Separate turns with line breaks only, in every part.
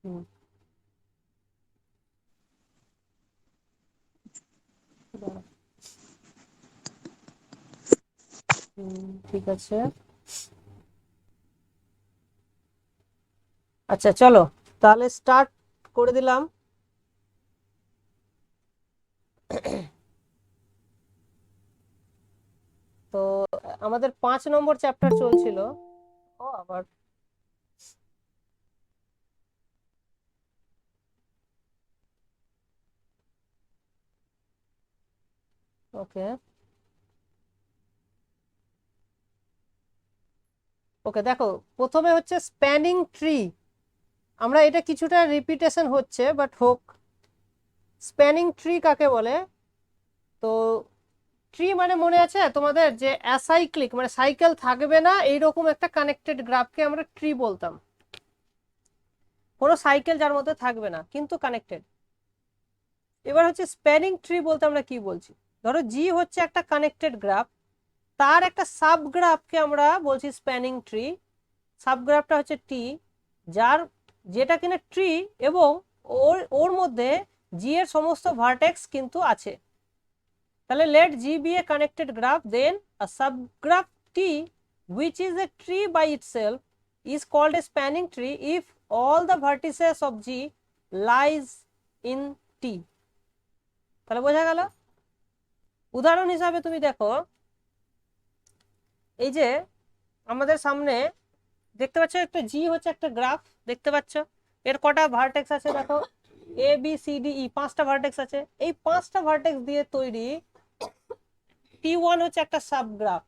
হুম, দাঁড়াও। ঠিক আছে, আচ্ছা চলো তাহলে স্টার্ট করে দিলাম। তো আমাদের 5 নম্বর চ্যাপ্টার চলছিল। ও আবার ওকে, ওকে দেখো, প্রথমে হচ্ছে স্প্যানিং ট্রি। আমরা এটা কিছুটা রিপিটেশন হচ্ছে, বাট হোক। স্প্যানিং ট্রি কাকে বলে? তো ট্রি মানে মনে আছে তোমাদের যে অ্যাসাইক্লিক, মানে সাইকেল থাকবে না এইরকম একটা কানেক্টেড গ্রাফকে আমরা ট্রি বলতাম। কোনো সাইকেল যার মধ্যে থাকবে না কিন্তু কানেক্টেড। এবার হচ্ছে স্প্যানিং ট্রি বলতে আমরা কি বলছি? ধরো জি হচ্ছে একটা কানেক্টেড গ্রাফ, তার একটা সাবগ্রাফকে আমরা বলছি স্প্যানিং ট্রি। সাবগ্রাফটা হচ্ছে টি, যার যেটা কিনা ট্রি, এবং ওর ওর মধ্যে জি এর সমস্ত ভার্টেক্স কিন্তু আছে। তাহলে let G be a connected graph, then a subgraph T which is a tree by itself is called a spanning tree if all the vertices of G lies in T. তাহলে বোঝা গেল? উদাহরণ হিসাবে তুমি দেখো, এই যে আমাদের সামনে দেখতে পাচ্ছ একটা জি হচ্ছে একটা গ্রাফ, দেখতে পাচ্ছ এর কটা ভার্টেক্স আছে দেখো, এ বি সি ডি ই, 5টা ভার্টেক্স আছে। এই 5টা ভার্টেক্স দিয়ে তৈরি T1 হচ্ছে একটা সাবগ্রাফ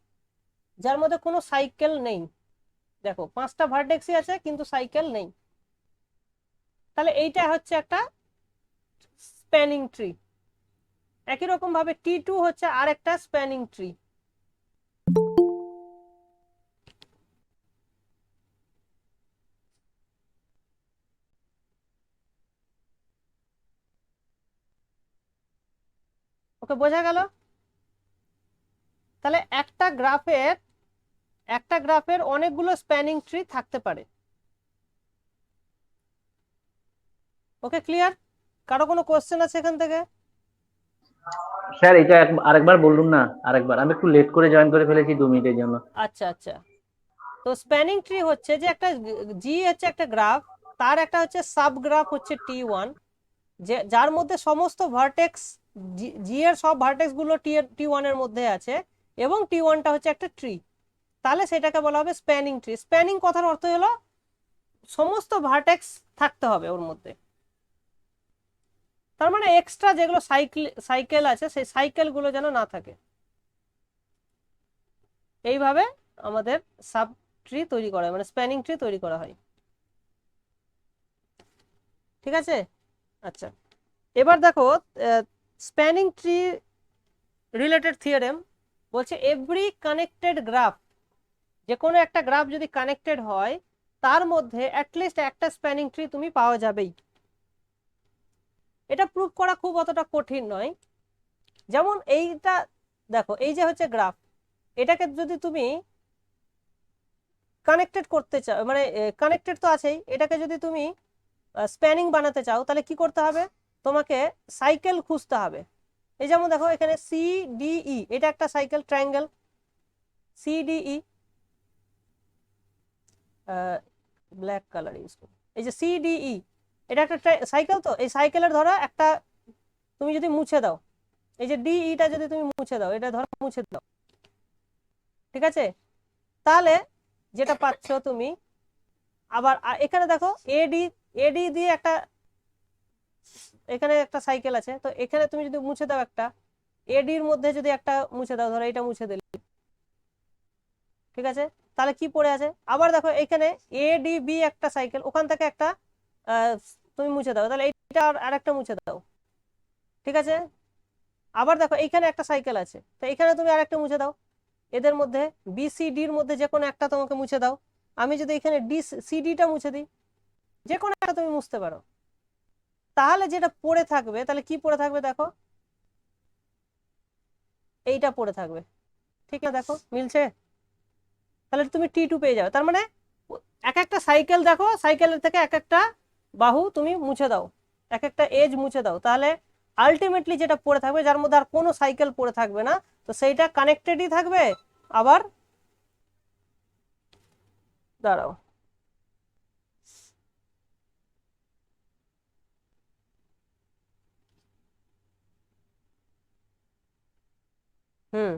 যার মধ্যে কোনো সাইকেল নেই। দেখো 5টা ভার্টেক্সই আছে কিন্তু সাইকেল নেই। তাহলে এইটা হচ্ছে একটা স্প্যানিং ট্রি। একই রকম ভাবে T2 হচ্ছে আর একটা স্প্যানিং ট্রি। ওকে, বোঝা গেল? তাহলে একটা গ্রাফের অনেকগুলো স্প্যানিং ট্রি থাকতে পারে। ওকে, ক্লিয়ার? কারো কোনো কোশ্চেন আছে এখান থেকে?
স্যার এটা আরেকবার বলুন না, আরেকবার, আমি একটু লেট করে জয়েন করে ফেলেছি 2 মিনিটের জন্য।
আচ্ছা আচ্ছা, তো স্প্যানিং ট্রি হচ্ছে যে একটা জি হচ্ছে একটা গ্রাফ, তার একটা হচ্ছে সাবগ্রাফ হচ্ছে T1, যে যার মধ্যে সমস্ত ভার্টেক্স, জি এর সব ভার্টেক্স গুলো T1 এর মধ্যে আছে, এবং T1টা হচ্ছে একটা ট্রি। তাহলে সেটাকে বলা হবে স্প্যানিং ট্রি। স্প্যানিং কথার অর্থ হলো সমস্ত ভার্টেক্স থাকতে হবে ওর মধ্যে। তার মানে এক্সট্রা যেগুলো সাইকেল আছে সেই সাইকেল গুলো যেন না থাকে। এইভাবে আমাদের সাব ট্রি তৈরি করা হয়, মানে স্প্যানিং ট্রি তৈরি করা হয়। ঠিক আছে, আচ্ছা। এবার দেখো স্প্যানিং ট্রি রিলেটেড থিওরেম বলছে এভরি কানেক্টেড গ্রাফ, যে কোনো একটা গ্রাফ যদি কানেক্টেড হয় তার মধ্যে অ্যাটলিস্ট একটা স্প্যানিং ট্রি তুমি পাওয়া যাবেই। এটা প্রুভ করা খুব অতটা কঠিন নয়। যেমন এইটা দেখো, এই যে হচ্ছে গ্রাফ, এটাকে যদি তুমি কানেক্টেড করতে চাও, মানে কানেক্টেড তো আছেই, এটাকে যদি তুমি স্প্যানিং বানাতে চাও তাহলে কি করতে হবে? তোমাকে সাইকেল খুঁজতে হবে। এই যেমন দেখো এখানে সি ডি ই, এটা একটা cycle triangle C D E, black colour use করো। এই যে সি ডি ই, এটা একটা সাইকেল, তো এই সাইকেলের ধরো একটা তুমি যদি মুছে দাও, এই যে ডি ইটা যদি তুমি মুছে দাও, এটা ধরো মুছে দাও, ঠিক আছে? তাহলে যেটা পাচ্ছ তুমি, আবার এখানে দেখো এডি, এডি দিয়ে একটা, এখানে একটা সাইকেল আছে, তো এখানে তুমি যদি মুছে দাও একটা, এডির মধ্যে যদি একটা মুছে দাও, ধরো এটা মুছে দিলে, ঠিক আছে? তাহলে কি পড়ে আছে? আবার দেখো এখানে এডিবি একটা সাইকেল, ওখান থেকে একটা আহ, তুমি মুছে দাও, তাহলে এইটা আর একটা মুছে দাও, ঠিক আছে? আবার দেখো এইখানে একটা সাইকেল আছে, তো এখানে তুমি আরেকটা মুছে দাও। এদের মধ্যে বিসিডির মধ্যে যে কোনো একটা তোমাকে মুছে দাও। আমি যদি এখানে ডি সিডিটা মুছে দিই, যে কোনো একটা তুমি মুছতে পারো। তাহলে যেটা পড়ে থাকবে, তাহলে কি পড়ে থাকবে দেখো, এইটা পড়ে থাকবে। ঠিক না? দেখো মিলছে? তাহলে তুমি T2 পেয়ে যাবে। তার মানে এক একটা সাইকেল দেখো, সাইকেলের থেকে এক একটা বাহু তুমি মুছে দাও, এক একটা এজ মুছে দাও, তাহলে আলটিমেটলি যেটা পড়ে থাকবে, যার মধ্যে আর কোনো সাইকেল পড়ে থাকবে না, তো সেইটা কানেক্টেডই থাকবে। আবার দাঁড়াও, হুম,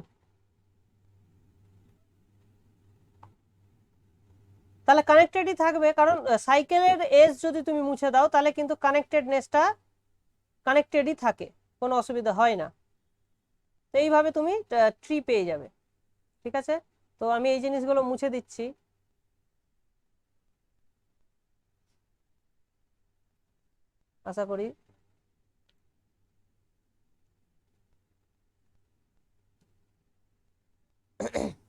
তাহলে কানেক্টেডই থাকবে, কারণ সাইকেলের এজ যদি তুমি মুছে দাও তাহলে কিন্তু কানেক্টেডনেসটা কানেক্টেডই থাকে, কোনো অসুবিধা হয় না। তো এইভাবে তুমি ট্রি পেয়ে যাবে। ঠিক আছে, তো আমি এই জিনিসগুলো মুছে দিচ্ছি। আশা করি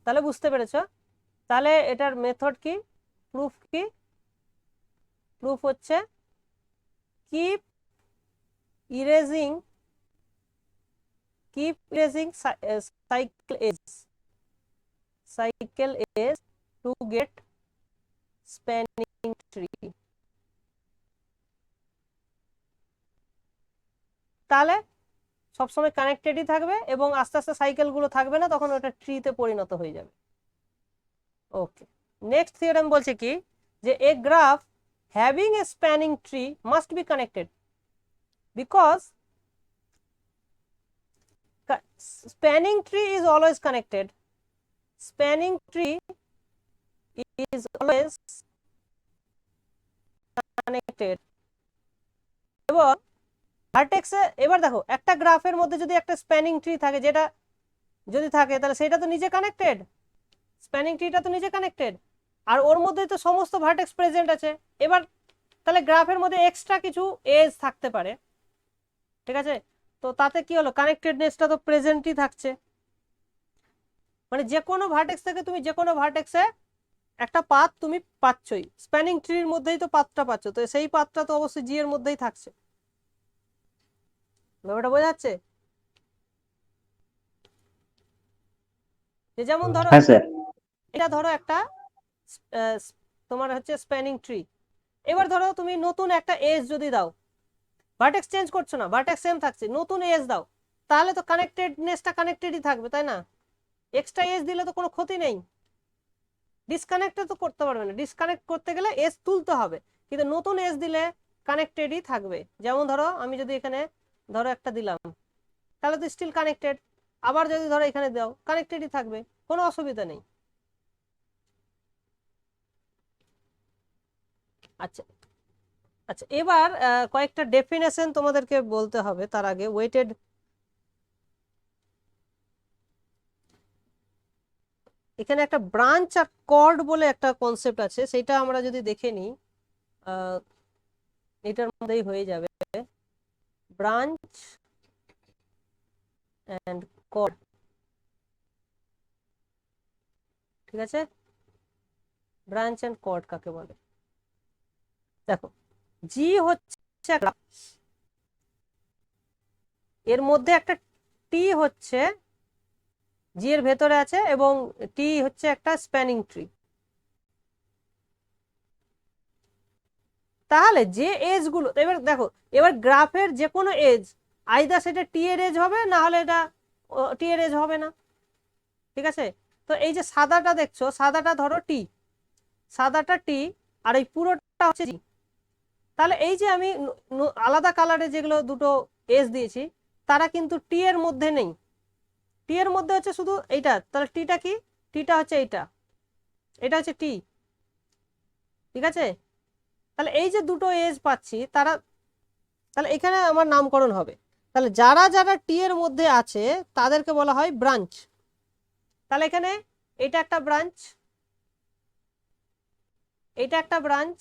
তাহলে বুঝতে পেরেছো। তাহলে এটার মেথড কি, প্রুফ কি? প্রুফ হচ্ছে keep erasing, keep erasing cycle edge to get spanning tree. তাহলে সবসময় কানেক্টেডই থাকবে এবং আস্তে আস্তে সাইকেল গুলো থাকবে না, তখন ওটা ট্রিতে পরিণত হয়ে যাবে। ওকে, নেক্সট থিওরেম বলছে কি, যে a graph having a spanning tree must be connected because spanning tree is always connected. Spanning tree is always connected. এবং ভার্টেক্সে, এবার দেখো একটা গ্রাফের মধ্যে যদি একটা স্প্যানিং ট্রি থাকে, যেটা যদি থাকে তাহলে সেটা তো নিজে কানেক্টেড, স্প্যানিং ট্রিটা তো নিজে কানেক্টেড, আর ওর মধ্যে তো সমস্ত ভার্টেক্স প্রেজেন্ট আছে। এবার তাহলে গ্রাফের মধ্যে এক্সট্রা কিছু এজ থাকতে পারে, ঠিক আছে, তো তাতে কি হলো, কানেক্টেডনেসটা তো প্রেজেন্টই থাকছে। মানে যে কোনো ভার্টেক্স থেকে তুমি যে কোনো ভার্টেক্সে একটা পাথ তুমি পাচ্ছই, স্প্যানিং ট্রির মধ্যেই তো পাথটা পাচ্ছ, তো সেই পাথটা তো অবশ্যই জি এর মধ্যেই থাকছে। ব্যাপারটা বোঝা যাচ্ছে? যে যেমন ধরো
হ্যাঁ স্যার।
এটা ধরো একটা তোমার হচ্ছে স্প্যানিং ট্রি। এবার ধরো তুমি নতুন একটা এজ যদি দাও, ভার্টেক্স চেঞ্জ করছো না, ভার্টেক্স সেম থাকছে, নতুন এজ দাও, তাহলে তো কানেক্টেডনেসটা কানেক্টেডই থাকবে, তাই না? এক্সট্রা এজ দিলে তো কোনো ক্ষতি নেই, ডিসকানেক্ট তো করতে পারবে না, ডিসকানেক্ট করতে গেলে এজ তুলতে হবে, কিন্তু নতুন এজ দিলে কানেক্টেডই থাকবে। যেমন ধরো আমি যদি এখানে ধরো একটা দিলাম, তাহলে তো স্টিল কানেক্টেড, আবার যদি ধরো এখানে দাও কানেক্টেডই থাকবে, কোনো অসুবিধা নেই। আচ্ছা, আচ্ছা, এবার কয়েকটা ডেফিনেশন তোমাদেরকে বলতে হবে, তার আগে ওয়েটেড, এখানে একটা ব্রাঞ্চ আর কর্ড বলে একটা কনসেপ্ট আছে, সেটা আমরা যদি দেখে নিই, এটার মধ্যেই হয়ে যাবে, ব্রাঞ্চ অ্যান্ড কর্ড। ঠিক আছে, ব্রাঞ্চ অ্যান্ড কর্ড কাকে বলে? দেখো, জি হচ্ছে একটা, এর মধ্যে একটা টি হচ্ছে জি এর ভেতরে আছে, এবং টি হচ্ছে একটা স্প্যানিং ট্রি। তাহলে যে এজ গুলো, এবার দেখো, এবার গ্রাফের যে কোনো এজ, আইদার সেটা টি এর এজ হবে, না হলে এটা টি এর এজ হবে না। ঠিক আছে, তো এই যে সাদাটা দেখছো, সাদাটা ধরো টি, সাদাটা টি, আর এই পুরোটা হচ্ছে জি। তাহলে এই যে আমি আলাদা কালারে যেগুলো দুটো এজ দিয়েছি, তারা কিন্তু টি এর মধ্যে নেই, টি এর মধ্যে হচ্ছে শুধু এইটা, তাহলে টিটা কি, টিটা হচ্ছে এইটা, এটা হচ্ছে টি। ঠিক আছে, তাহলে এই যে দুটো এজ পাচ্ছি, তারা, তাহলে এখানে আমার নামকরণ হবে, তাহলে যারা যারা টি এর মধ্যে আছে তাদেরকে বলা হয় ব্রাঞ্চ। তাহলে এখানে এটা একটা ব্রাঞ্চ, এটা একটা ব্রাঞ্চ,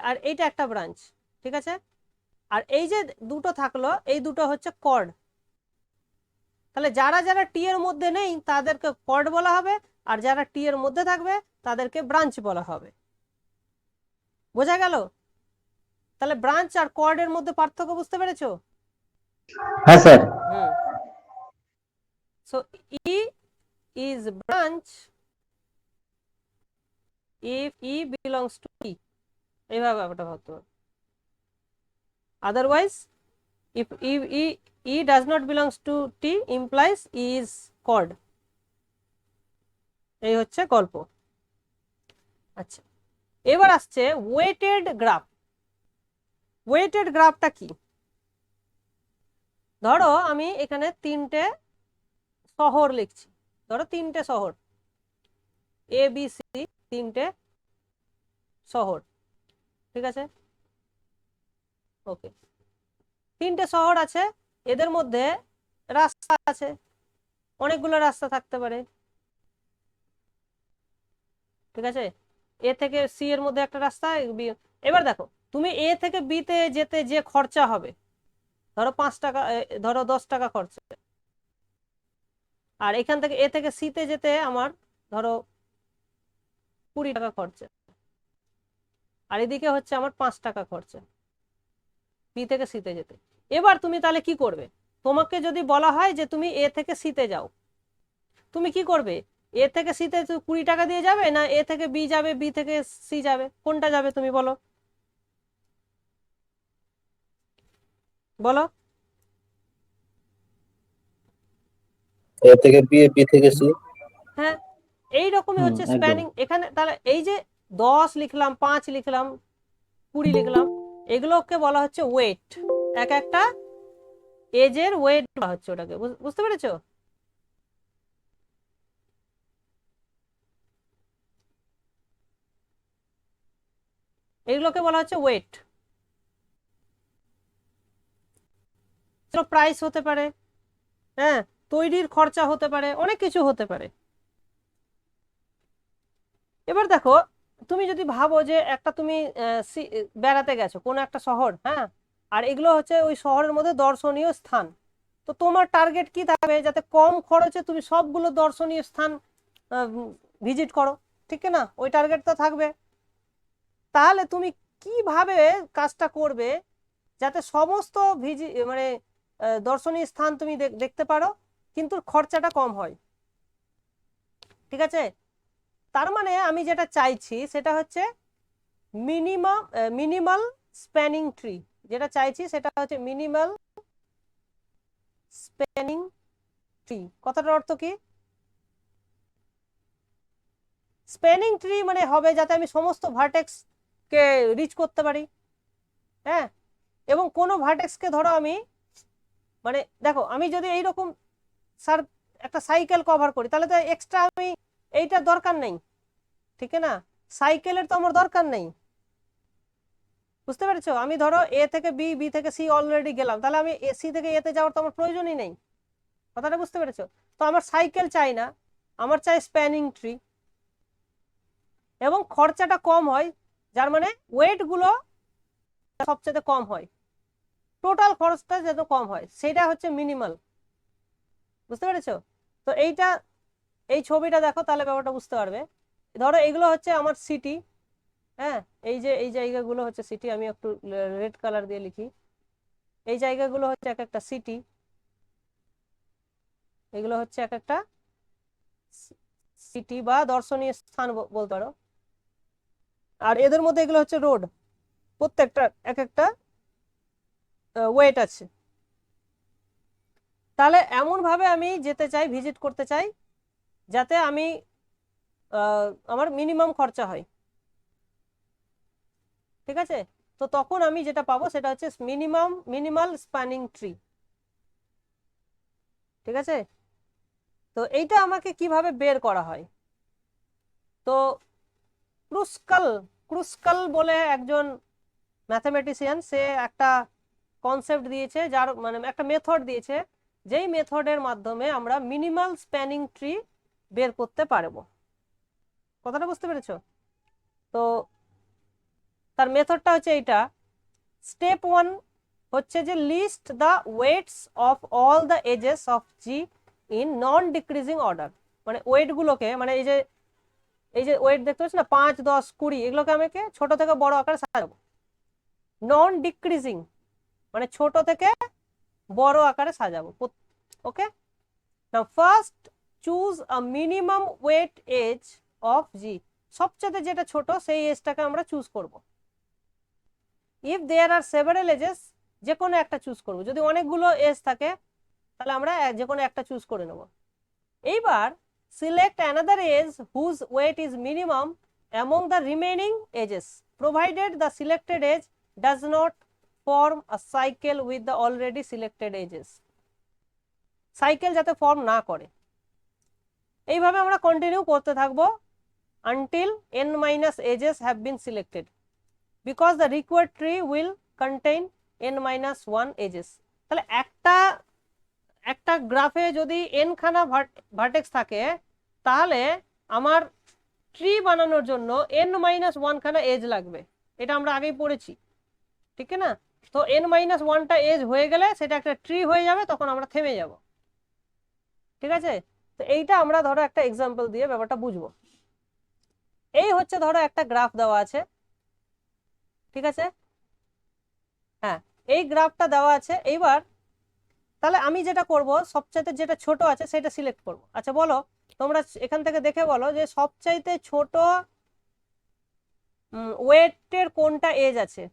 আর এইটা একটা ব্রাঞ্চ। ঠিক আছে, আর এই যে দুটো থাকলো, এই দুটো হচ্ছে কর্ড। তাহলে যারা যারা টি এর মধ্যে নেই তাদেরকে কর্ড বলা হবে, আর যারা টি এর মধ্যে থাকবে তাদেরকে ব্রাঞ্চ বলা হবে। বোঝা গেল? তাহলে ব্রাঞ্চ আর কর্ডের মধ্যে পার্থক্য বুঝতে পেরেছো?
হ্যাঁ sir.
Hmm, so e is branch if e belongs to e, এইভাবে ব্যাপারটা ভাবতে হবে। Otherwise if e does not belongs to t implies e is chord। এই হচ্ছে গল্প। আচ্ছা, এবার আসছে ওয়েটেড গ্রাফ। ওয়েটেড গ্রাফটা কি? ধরো আমি এখানে তিনটে শহর লিখছি, ধরো তিনটে শহর এ বি সি, তিনটে শহর, ঠিক আছে? ওকে, তিনটে শহর আছে, এদের মধ্যে রাস্তা আছে, অনেকগুলো রাস্তা থাকতে পারে, ঠিক আছে? এ থেকে সি এর মধ্যে একটা রাস্তা, এবার দেখো তুমি এ থেকে বি তে যেতে যে খরচা হবে, ধরো 5 টাকা, ধরো 10 টাকা খরচা, আর এখান থেকে এ থেকে সি তে যেতে আমার ধরো 20 টাকা খরচা, আর এদিকে হচ্ছে আমার 5 টাকা খরচা বি থেকে সি তে যেতে। এবার তুমি তাহলে কি করবে? তোমাকে যদি বলা হয় যে তুমি এ থেকে সি তে যাও, তুমি কি করবে? এ থেকে সি তে 20 টাকা দিয়ে যাবে, না এ থেকে বি যাবে, বি থেকে সি যাবে, কোনটা যাবে তুমি বলো? বলো।
এ থেকে বি, বি থেকে সি।
হ্যাঁ, এইরকমই হচ্ছে
একদম।
স্প্যানিং। এখানে তাহলে এই যে 10 লিখলাম, 5 লিখলাম, 20 লিখলাম, এগুলোকে বলা হচ্ছে ওয়েট। এক একটা এজের ওয়েট বলা হচ্ছে ওটাকে, বুঝতে পেরেছো? এগুলোকে বলা হচ্ছে ওয়েট। প্রাইস হতে পারে, হ্যাঁ, তৈরির খরচা হতে পারে, অনেক কিছু হতে পারে। এবার দেখো, তুমি যদি ভাবো যে একটা তুমি বেড়াতে গেছো কোনো একটা শহর, হ্যাঁ, আর এগুলো হচ্ছে ওই শহরের মধ্যে দর্শনীয় স্থান, তো তোমার টার্গেট কি থাকবে? যাতে কম খরচে তুমি সবগুলো দর্শনীয় স্থান ভিজিট করো, ঠিক না? ওই টার্গেট তো থাকবে। তাহলে তুমি কিভাবে কাজটা করবে যাতে সমস্ত মানে দর্শনীয় স্থান তুমি দেখতে পারো, কিন্তু খরচাটা কম হয়, ঠিক আছে? তার মানে আমি যেটা চাইছি সেটা হচ্ছে মিনিমাল স্প্যানিং ট্রি। যেটা চাইছি সেটা হচ্ছে মিনিমাল স্প্যানিং ট্রি। কথাটার অর্থ কি? স্প্যানিং ট্রি মানে হবে যাতে আমি সমস্ত ভার্টেক্স কে রিচ করতে পারি, হ্যাঁ, এবং কোনো ভার্টেক্সকে ধরো আমি, মানে দেখো আমি যদি এইরকম স্যার একটা সাইকেল কভার করি, তাহলে তো এক্সট্রা আমি এইটার দরকার নেই, ঠিক না? সাইকেলের তো আমার দরকার নেই, বুঝতে পেরেছো? আমি ধরো এ থেকে বি, বি থেকে সি অলরেডি গেলাম, তাহলে আমি সি থেকে এতে যাওয়ার তো আমার প্রয়োজনই নেই। কথাটা বুঝতে পেরেছো? তো আমার সাইকেল চাই না, আমার চাই স্প্যানিং ট্রি, এবং খরচাটা কম হয়, যার মানে ওয়েট গুলো সবচেয়ে কম হয়, টোটাল খরচটা যত কম হয়, সেটা হচ্ছে মিনিমাল। বুঝতে পেরেছো? তো এইটা, এই ছবিটা দেখো তাহলে ব্যাপারটা বুঝতে পারবে। ধরো এগুলো হচ্ছে আমার সিটি, হ্যাঁ, এই যে এই জায়গাগুলো হচ্ছে সিটি, আমি একটু রেড কালার দিয়ে লিখি, এই জায়গাগুলো হচ্ছে এক একটা সিটি, এগুলো হচ্ছে এক একটা সিটি বা দর্শনীয় স্থান বলতে পারো, আর এদের মধ্যে এগুলো হচ্ছে রোড, প্রত্যেকটা এক একটা ওয়েট আছে। তাহলে এমন ভাবে আমি যেতে চাই, ভিজিট করতে চাই, যাতে আমি আমার মিনিমাম খরচা হয়, ঠিক আছে? তো তখন আমি যেটা পাবো সেটা হচ্ছে মিনিমাল স্প্যানিং ট্রি, ঠিক আছে? তো এইটা আমাকে কিভাবে বের করা হয়? তো ক্রুস্কাল ক্রুস্কাল বলে একজন ম্যাথমেটিশিয়ান, সে একটা কনসেপ্ট দিয়েছে, যার মানে একটা মেথড দিয়েছে, যেই মেথডের মাধ্যমে আমরা মিনিমাল স্প্যানিং ট্রি বের করতে পারবো। কথাটা বুঝতে পেরেছো? তো তার মেথডটা হচ্ছে এইটা। স্টেপ 1 হচ্ছে যে list the weights of all the edges of G in non decreasing order. মানে ওয়েট গুলোকে, মানে এই যে ওয়েট দেখতে পাচ্ছি না, 5, 10, 20, এগুলোকে আমাকে ছোট থেকে বড় আকারে সাজাবো। নন ডিক্রিজিং মানে ছোট থেকে বড় আকারে সাজাবো, okay? Now first choose a minimum weight edge of G. সবচেয়ে যেটা ছোট সেই এজটাকে আমরা চুজ করব। If there are several edges, যে কোনো একটা চুজ করব। যদি অনেকগুলো এজ থাকে তাহলে আমরা যে কোনো একটা চুজ করে নেব। এইবার select another edge whose weight is minimum among the remaining edges provided the selected edge does not form a cycle with the already selected edges. Cycle যাতে ফর্ম না করে। এইভাবে আমরা কন্টিনিউ করতে থাকবো until n minus edges have been selected because the required tree will contain n minus 1 edges. তাহলে একটা গ্রাফে যদি n খানা ভার্টেক্স থাকে তাহলে আমার ট্রি বানানোর জন্য n minus 1 খানা এজ লাগবে। এটা আমরা আগেই পড়েছি, ঠিক না? তো n minus 1টা এজ হয়ে গেলে সেটা একটা ট্রি হয়ে যাবে, তখন আমরা থেমে যাব। ঠিক আছে? তো এইটা আমরা ধরো একটা এক্সাম্পল দিয়ে ব্যাপারটা বুঝবো। এই হচ্ছে ধরো একটা গ্রাফ দেওয়া আছে, ঠিক আছে? হ্যাঁ, এই গ্রাফটা দেওয়া আছে। এইবার তাহলে আমি যেটা করব, সবচাইতে যেটা ছোট আছে সেটা সিলেক্ট করব। আচ্ছা বলো তোমরা এখান থেকে দেখে বলো যে সবচাইতে ছোট ওয়েটের কোনটা এজ আছে,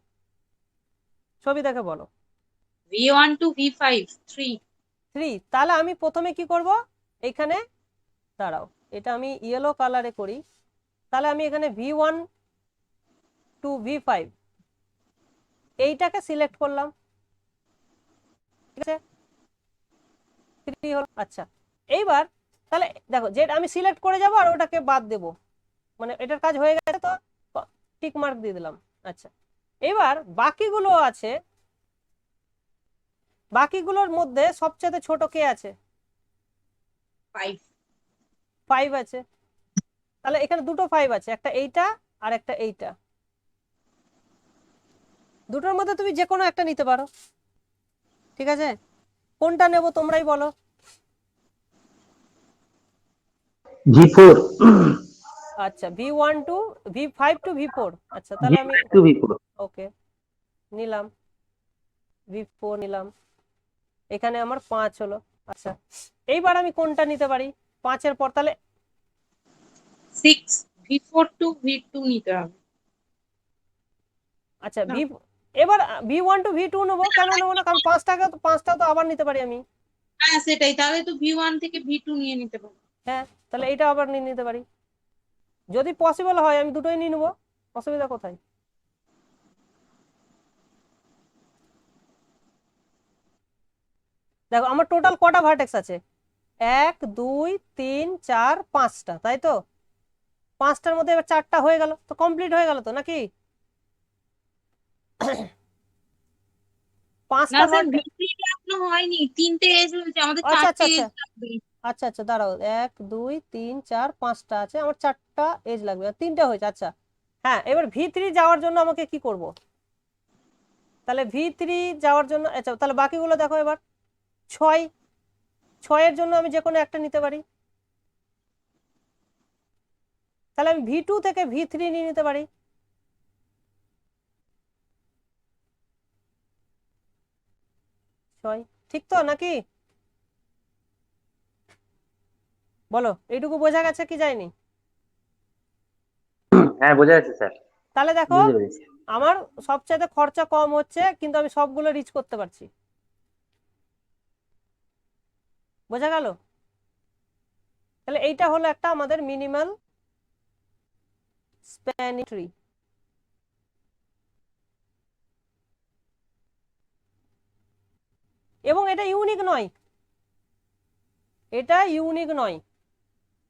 ছবি দেখে বলো।
V1 to V5 3।
3। তাহলে আমি প্রথমে কি করব, এইখানে দাঁড়াও, এটা আমি ইয়েলো কালারে করি। তাহলে আমি এখানে V1 to V5 এইটাকে সিলেক্ট করলাম, ঠিক আছে? 3 হলো। আচ্ছা এইবার তাহলে দেখো যেটা আমি সিলেক্ট করে যাব আর ওটাকে বাদ দেব, মানে এটার কাজ হয়ে গেছে, তো টিক মার্ক দিয়ে দিলাম। আচ্ছা এবার বাকিগুলো আছে, বাকিগুলোর মধ্যে সবচেয়ে ছোট কে আছে? 5 আছে। তাহলে এখানে দুটো 5 আছে, একটা এইটা আর একটা এইটা। দুটোর মধ্যে তুমি যে কোনো একটা নিতে পারো, ঠিক আছে? কোনটা নেব তোমরাই বলো।
V4।
আচ্ছা V1 two V5 two V4। আচ্ছা তাহলে আমি
V5 to V4।
ওকে নিলাম, V4 নিলাম। এখানে আমার 5 হলো। আচ্ছা এইবার আমি কোনটা নিতে পারি 5-এর পর? তাহলে
6 V4 to V2 নিতে হবে।
আচ্ছা এবার V1 টু V2 নেবো। কেন নেবো না? কারণ 5টা তো আবার নিতে পারি আমি।
হ্যাঁ সেটাই, তাহলে তো V1 থেকে V2 নিয়ে নিতে পারবো।
হ্যাঁ তাহলে এটা আবার নিয়ে নিতে পারি, যদি পসিবল হয় আমি দুটোই নিয়ে নেবো, অসুবিধা কোথায়? দেখো আমার টোটাল কটা ভার্টেক্স আছে? 1 2 3 4 5টা, তাই তো? 5টার মধ্যে এবার 4টা হয়ে গেল, তো কমপ্লিট হয়ে গেল তো নাকি?
না
5টা
স্যার V3 এখনো হয়নি, 3টে এজ হয়েছে, আমাদের
আচ্ছা
4টে
আচ্ছা
এজ
আচ্ছা
লাগবে।
আচ্ছা আচ্ছা দাঁড়াও, 1 2 3 4 5টা আছে, আমার 4টা এজ লাগবে, 3টা হয়েছে। আচ্ছা হ্যাঁ, এবার V3 যাওয়ার জন্য আমাকে কি করব? তাহলে V3 যাওয়ার জন্য, আচ্ছা তাহলে বাকিগুলো দেখো এবার। 6এর জন্য আমি যে কোনো একটা নিতে পারি, তাহলে আমি V2 থেকে V3 নিয়ে নিতে পারি। 6 ঠিক তো নাকি? বলো এইটুকু বোঝা গেছে কি যায়নি?
হ্যাঁ বোঝা যাচ্ছে স্যার,
তাহলে দেখো
বুঝতে পেরেছি।
আমার সবচাইতে খরচা কম হচ্ছে, কিন্তু আমি সবগুলো রিচ করতে পারছি। বোঝা গেল? তাহলে এইটা হলো একটা আমাদের মিনিমাল স্প্যানিং ট্রি। এবং এটা ইউনিক নয়, এটা ইউনিক নয়,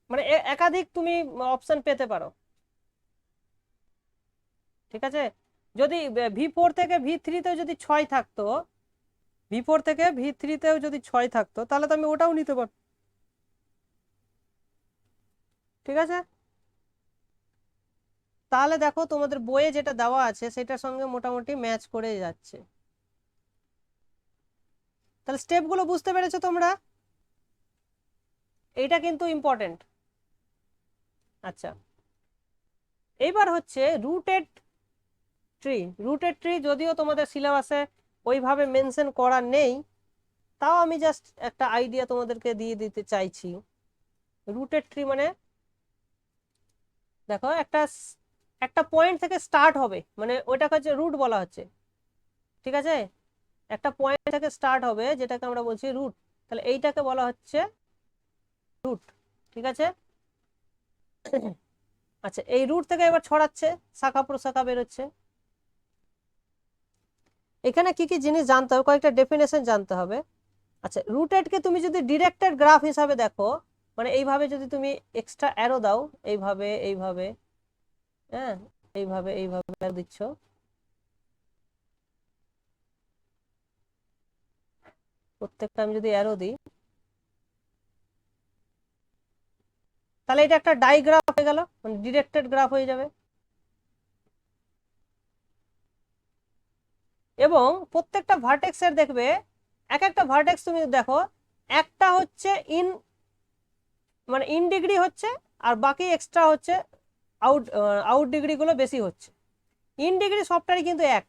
মানে একাধিক তুমি অপশন পেতে পারো, ঠিক আছে? যদি V4 থেকে V3 তেও যদি 6 থাকতো, V4 থেকে V3 তেও যদি 6 থাকতো তাহলে তো আমি ওটাও নিতে পারতাম, ঠিক আছে? তাহলে দেখো তোমাদের বইয়ে যেটা দেওয়া আছে সেটার সঙ্গে মোটামুটি ম্যাচ করে যাচ্ছে। তাহলে স্টেপগুলো বুঝতে পেরেছো তোমরা? এটা কিন্তু ইম্পর্টেন্ট। আচ্ছা এইবার হচ্ছে রুটেড ট্রি। রুটেড ট্রি যদিও তোমাদের সিলেবাসে ওইভাবে মেনশন করা নেই, তাও আমি জাস্ট একটা আইডিয়া তোমাদেরকে দিয়ে দিতে চাইছি। রুটেড ট্রি মানে দেখো একটা পয়েন্ট থেকে স্টার্ট হবে, মানে ওইটাকে হচ্ছে রুট বলা হচ্ছে, ঠিক আছে? একটা পয়েন্ট থেকে স্টার্ট হবে যেটাকে আমরা বলছি রুট, তাহলে এইটাকে বলা হচ্ছে রুট, ঠিক আছে? আচ্ছা, এই রুট থেকে এবার ছড়াচ্ছে, শাখা প্রশাখা বেরোচ্ছে। এখানে কি কি জিনিস জানতে হবে, কয়েকটা ডেফিনেশন জানতে হবে। আচ্ছা, রুটেডকে তুমি যদি ডিরেক্টেড গ্রাফ হিসাবে দেখো, মানে এইভাবে যদি তুমি এক্সট্রা অ্যারো দাও, এইভাবে এইভাবে, হ্যাঁ, এইভাবে এইভাবে arrow দিচ্ছ, প্রত্যেকটা আমি যদি অ্যারো দিই, তাহলে এটা একটা ডাইগ্রাফ হয়ে গেল, মানে ডিরেক্টেড গ্রাফ হয়ে যাবে। এবং প্রত্যেকটা ভার্টেক্সের দেখবে, এক একটা ভার্টেক্স তুমি দেখো, একটা হচ্ছে মানে ইন ডিগ্রি হচ্ছে, আর বাকি এক্সট্রা হচ্ছে আউট ডিগ্রি গুলো বেশি হচ্ছে। ইন ডিগ্রি সবটারই কিন্তু এক,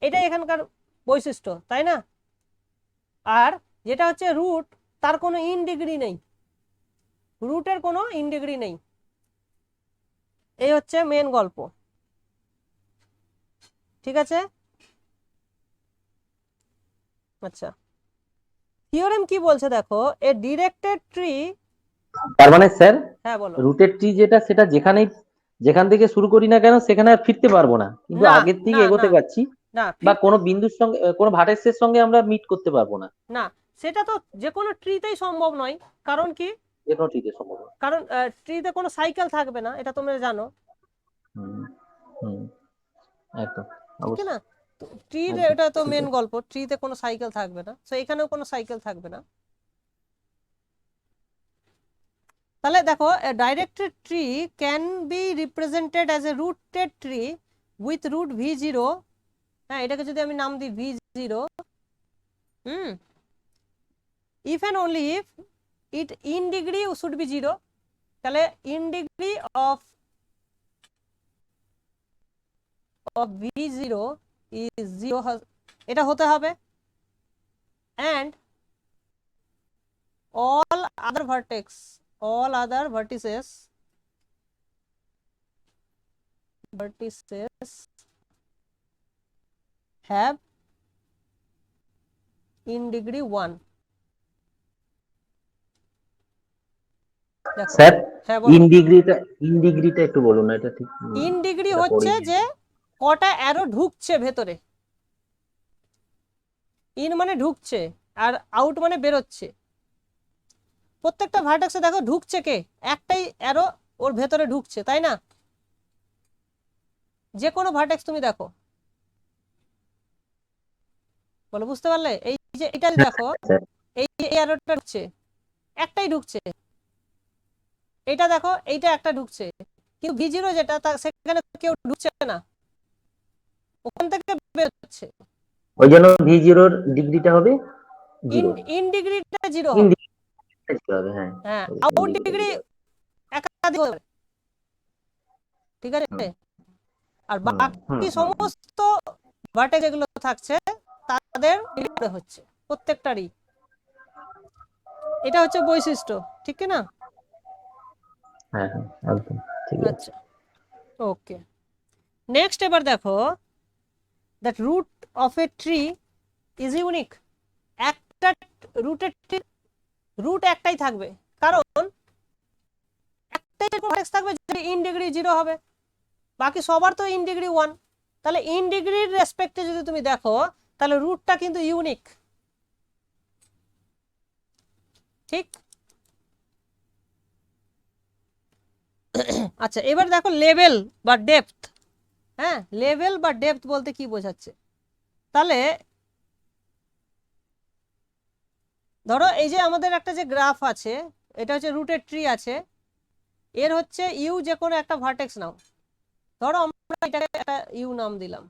এটাই এখানকার বৈশিষ্ট্য, তাই না? আর যেটা হচ্ছে রুট, তার কোনো ইন ডিগ্রি নেই, রুটের কোনো ইন ডিগ্রি নেই। এই হচ্ছে মেন গল্প, ঠিক আছে? আচ্ছা, থিওরেম কি বলছে দেখো, এ ডিরেক্টেড ট্রি।
তার মানে স্যার,
হ্যাঁ বলো।
রুটের ট্রি যেটা, সেটা যেখান থেকে শুরু করি না কেন সেখানে আর ফিরতে পারবো না, কিন্তু
না
আগের থেকে
না
এগোতে
না
পারছি,
না
বা কোনো বিন্দুর সঙ্গে, কোনো ভার্টেক্সের সঙ্গে আমরা মিট করতে পারবো না।
না, সেটা তো যে কোনো ট্রিতেই সম্ভব নয়। কারণ কি?
যে কোনো ট্রিতে সম্ভব না।
কারণ ট্রিতে কোনো সাইকেল থাকবে না, এটা তোমরা জানো,
হুম হুম, একদম,
ঠিক না?
অবশ্যই,
ট্রির
একদম
এটা তো
ঠিক
মেন
আছে।
গল্প, ট্রিতে কোনো সাইকেল থাকবে না, তো এখানেও কোনো সাইকেল থাকবে না। তাহলে দেখো, directed tree can be represented as a rooted tree with root v0। হ্যাঁ, এটাকে যদি আমি নাম দিই v0, if and only if it in degree should be 0, তাহলে in degree of v0 is 0, এটা হতে হবে। and all other vertices have in degree 1। দেখো,
স্যার,
হ্যাঁ বলো।
ইন ডিগ্রিটা একটু বলুন না, এটা ঠিক
ইন ডিগ্রি
এটা
হচ্ছে
পড়িনি।
যে কটা অ্যারো ঢুকছে ভেতরে, ইন মানে ঢুকছে, আর আউট মানে বেরোচ্ছে। প্রত্যেকটা ভার্টেক্সে দেখো ঢুকছে কে, একটাই অ্যারো ওর ভেতরে ঢুকছে, তাই না? যে কোনো ভার্টেক্স তুমি দেখো, বলো, বুঝতে পারলে? এই যে এটা দেখো,
স্যার,
এই যে অ্যারোটা ঢুকছে, একটাই ঢুকছে। এটা দেখো, এইটা একটা ঢুকছে, কিন্তু v0 যেটা, সেখানে কেউ ঢুকছে না, ওখান থেকে বেরোচ্ছে।
ওই জন্য v0 ডিগ্রিটা হবে
ইন
0,
ইন ডিগ্রিটা 0
ইন
হবে।
ডিগ্রিটা হবে, হ্যাঁ,
হ্যাঁ,
in
আউট
degree টা
ডিগ্রি
0 হবে।
একাধিক হতে পারে, ঠিক আছে?
হুম
আর
হুম হুম
বাকি
হুম হুম।
সমস্ত ভার্টেক্স যেগুলো থাকছে তাদের ডিগ্রি হচ্ছে প্রত্যেকটারই। এটা হচ্ছে বৈশিষ্ট্য, ঠিক কি না?
হ্যাঁ হ্যাঁ, একদম ঠিক আছে।
আচ্ছা, ওকে। নেক্সট এবার দেখো, that root of a tree is unique. একটা রুটের রুট একটাই থাকবে, কারণ একটাই ভার্টেক্স থাকবে যেটা ইন ডিগ্রি 0 হবে, বাকি সবার তো ইন ডিগ্রি 1। তাহলে ইন ডিগ্রির রেসপেক্টে যদি তুমি দেখো, তাহলে রুটটা কিন্তু ইউনিক, ঠিক? আচ্ছা, এবার দেখো লেভেল বা ডেপথ। হ্যাঁ, লেভেল বা ডেপথ বলতে কি বোঝাচ্ছে? তাহলে ধরো, এই যে আমাদের একটা যে গ্রাফ আছে, এটা হচ্ছে রুটের ট্রি আছে, এর হচ্ছে ইউ যে কোনো একটা ভার্টেক্স নাও, ধরো আমরা এটাকে একটা ইউ নাম দিলাম,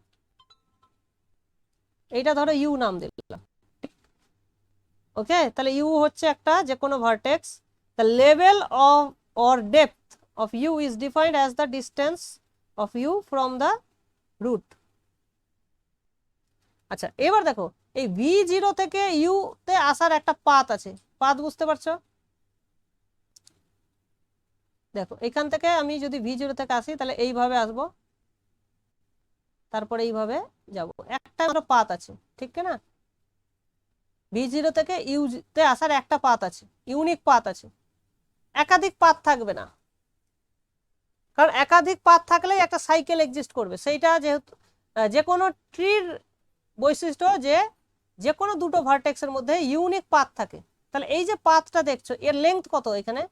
এইটা ধরো ইউ নাম দিলাম, ওকে? তাহলে ইউ হচ্ছে একটা যে কোনো vertex. The level of or depth of U is defined as the distance of U from the root. আচ্ছা, এবার দেখো, এই v0 থেকে ইউ তে আসার একটা পাথ আছে, পাথ বুঝতে পারছো? দেখো এখান থেকে আমি যদি V0 থেকে আসি তাহলে এইভাবে আসবো, তারপরে এইভাবে যাব, একটা মাত্র পাথ আছে, ঠিক না? V0 থেকে ইউ তে আসার একটা পাথ আছে, ইউনিক পাথ আছে, একাধিক পাথ থাকবে না, কারণ একাধিক পাথ থাকলেই একটা সাইকেল এক্সিস্ট করবে। সেইটা যেহেতু যে কোনো ট্রির বৈশিষ্ট্য যে যে কোনো দুটো ভার্টেক্সের মধ্যে ইউনিক পাথ থাকে। তাহলে এই যে পাথটা দেখছো এর লেংথ কত, এখানে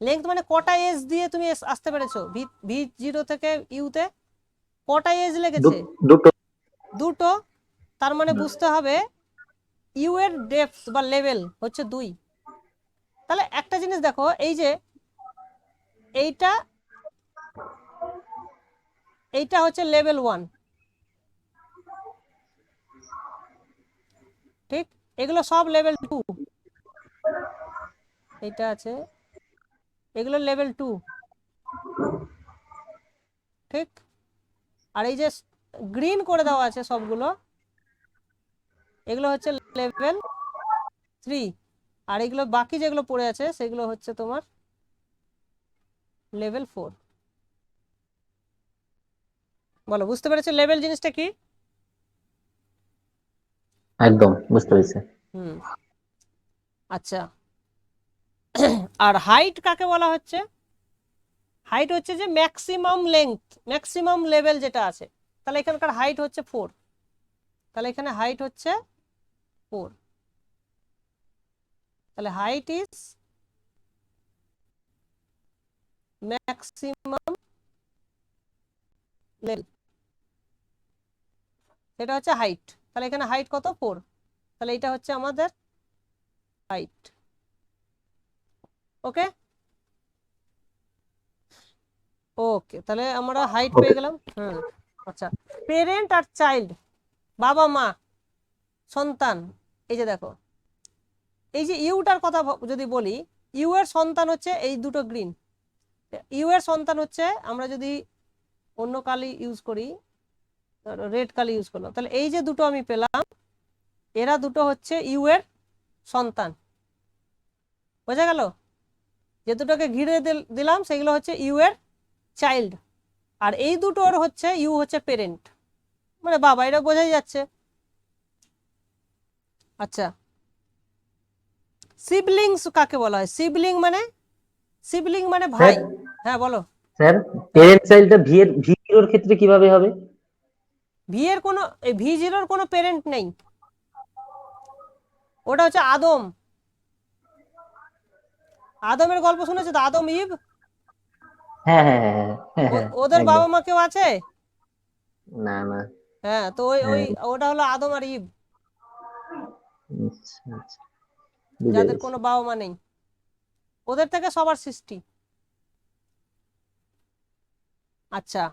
লেংথ মানে কটা এজ দিয়ে তুমি আসতে পেরেছো V0 থেকে ইউতে, কটা এজ লেগেছে?
দুটো।
দুটো। তার মানে বুঝতে হবে ইউ এর ডেপথ বা লেভেল হচ্ছে 2। তাহলে একটা জিনিস দেখো, এই যে এইটা এইটা হচ্ছে লেভেল 1, ঠিক? এগুলো সব লেভেল 2, এইটা আছে, এগুলো লেভেল 2, ঠিক? আর এই যে গ্রিন করে দেওয়া আছে সবগুলো, এগুলো হচ্ছে লেভেল 3, আর এগুলো বাকি যেগুলো পড়ে আছে সেগুলো হচ্ছে তোমার লেভেল 4। বলো, বুঝতে পেরেছো লেভেল জিনিসটা কি?
একদম বুঝতে পেরেছি।
হুম, আচ্ছা। আর হাইট কাকে বলা হচ্ছে? হাইট হচ্ছে যে ম্যাক্সিমাম লেংথ, ম্যাক্সিমাম লেভেল যেটা আছে। তাহলে এখানকার হাইট হচ্ছে 4, তাহলে এখানে হাইট হচ্ছে 4, তাহলে হাইট ইজ ম্যাক্সিমাম লেভেল, সেটা হচ্ছে হাইট। তাহলে এখানে হাইট কত? 4, তাহলে এটা হচ্ছে আমাদের হাইট। ওকে ওকে, তাহলে আমরা হাইট পেয়ে গেলাম। আচ্ছা, পেরেন্ট আর চাইল্ড, বাবা মা সন্তান, এই যে দেখো এই যে ইউটার কথা যদি বলি, ইউ এর সন্তান হচ্ছে এই দুটো গ্রিন, ইউ এর সন্তান হচ্ছে, আমরা যদি অন্য কালি ইউজ করি, রেড কালি ইউজ করলাম, তাহলে এই যে দুটো আমি পেলাম, এরা দুটো হচ্ছে ইউ এর সন্তান। বোঝা গেল? যে দুটোকে ঘিরে দিলাম সেগুলো হচ্ছে ইউ এর চাইল্ড, আর এই দুটোর হচ্ছে ইউ হচ্ছে পেরেন্ট, মানে বাবা, এটা বোঝাই যাচ্ছে। আচ্ছা, সিবলিংস কাকে বলা হয়? সিবলিং মানে ভাই। হ্যাঁ বলো।
স্যার, পেরেন্ট চাইল্ডটা V0 এর ক্ষেত্রে কিভাবে হবে?
V0 এর কোনো পেরেন্ট নেই, ওটা হচ্ছে আদম। আদমের গল্প শুনেছো তো, আদম ইভ?
হ্যাঁ হ্যাঁ হ্যাঁ হ্যাঁ হ্যাঁ হ্যাঁ,
ওদের
একদম।
বাবা মা কেউ আছে?
না না।
হ্যাঁ, তো ওই ওই
হ্যাঁ,
ওটা হলো আদম আর ইভ,
আচ্ছা আচ্ছা, বুঝে
যাদের
গেছি।
কোনো বাবা মা নেই, ওদের থেকে সবার সৃষ্টি। আচ্ছা,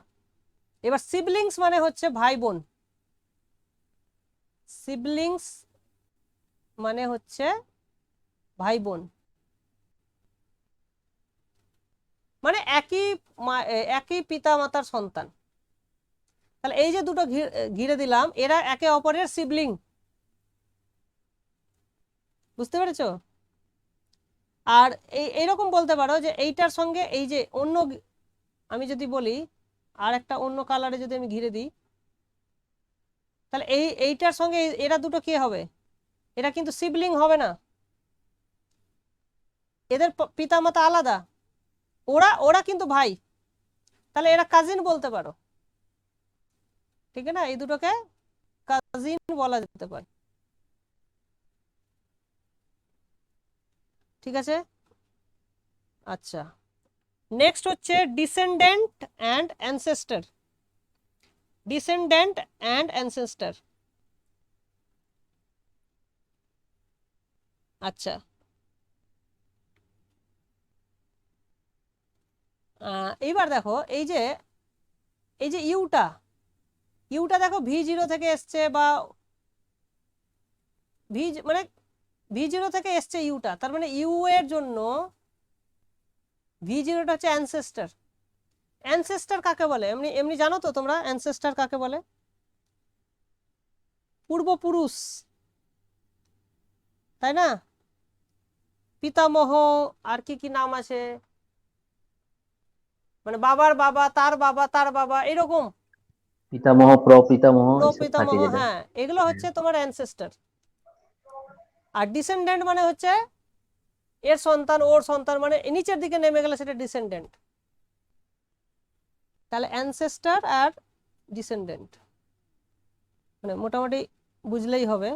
এবার সিবলিংস মানে হচ্ছে ভাই বোন, সিবলিংস মানে হচ্ছে ভাই বোন, মানে একই পিতা মাতার সন্তান। তাহলে এই যে দুটো ঘিরে দিলাম, এরা একে অপরের সিবলিং, বুঝতে পেরেছো? আর এইরকম বলতে পারো যে এইটার সঙ্গে এই যে অন্য, আমি যদি বলি আর একটা অন্য কালারে যদি আমি ঘিরে দিই, তাহলে এইটার সঙ্গে এরা দুটো কি হবে? এরা কিন্তু সিবলিং হবে না, এদের পিতা মাতা আলাদা, ওরা ওরা কিন্তু ভাই, তাহলে এরা কাজিন বলতে পারো, ঠিক না? এই দুটোকে কাজিন বলা যেতে পারে, ঠিক আছে? আচ্ছা, নেক্সট হচ্ছে descendant and ancestor. Descendant and ancestor, আচ্ছা, এইবার দেখো এই যে ইউটা দেখো V0 থেকে এসছে, বা মানে V0 থেকে এসছে ইউটা, তার মানে ইউ এর জন্য V0টা হচ্ছে অ্যানসেস্টর। অ্যানসেস্টর কাকে বলে এমনি এমনি জানো তো তোমরা? অ্যানসেস্টর কাকে বলে? পূর্বপুরুষ, তাই না? পিতামহ, আর কি কি নাম আছে, মানে বাবার বাবা, তার বাবা, এরকম
পিতামহ প্রপিতামহ এসব থাকে
প্রপিতামহ,
যেটা।
হ্যাঁ, এগুলো হচ্ছে তোমার অ্যানসেস্টর। আর ডিসেন্ডেন্ট মানে হচ্ছে এর সন্তান, ওর সন্তান, মানে নিচের দিকে নেমে গেলে সেটা ডিসেন্ডেন্ট। তাহলে অ্যানসেস্টর আর ডিসেন্ডেন্ট মানে মোটামুটি বুঝলেই হবে।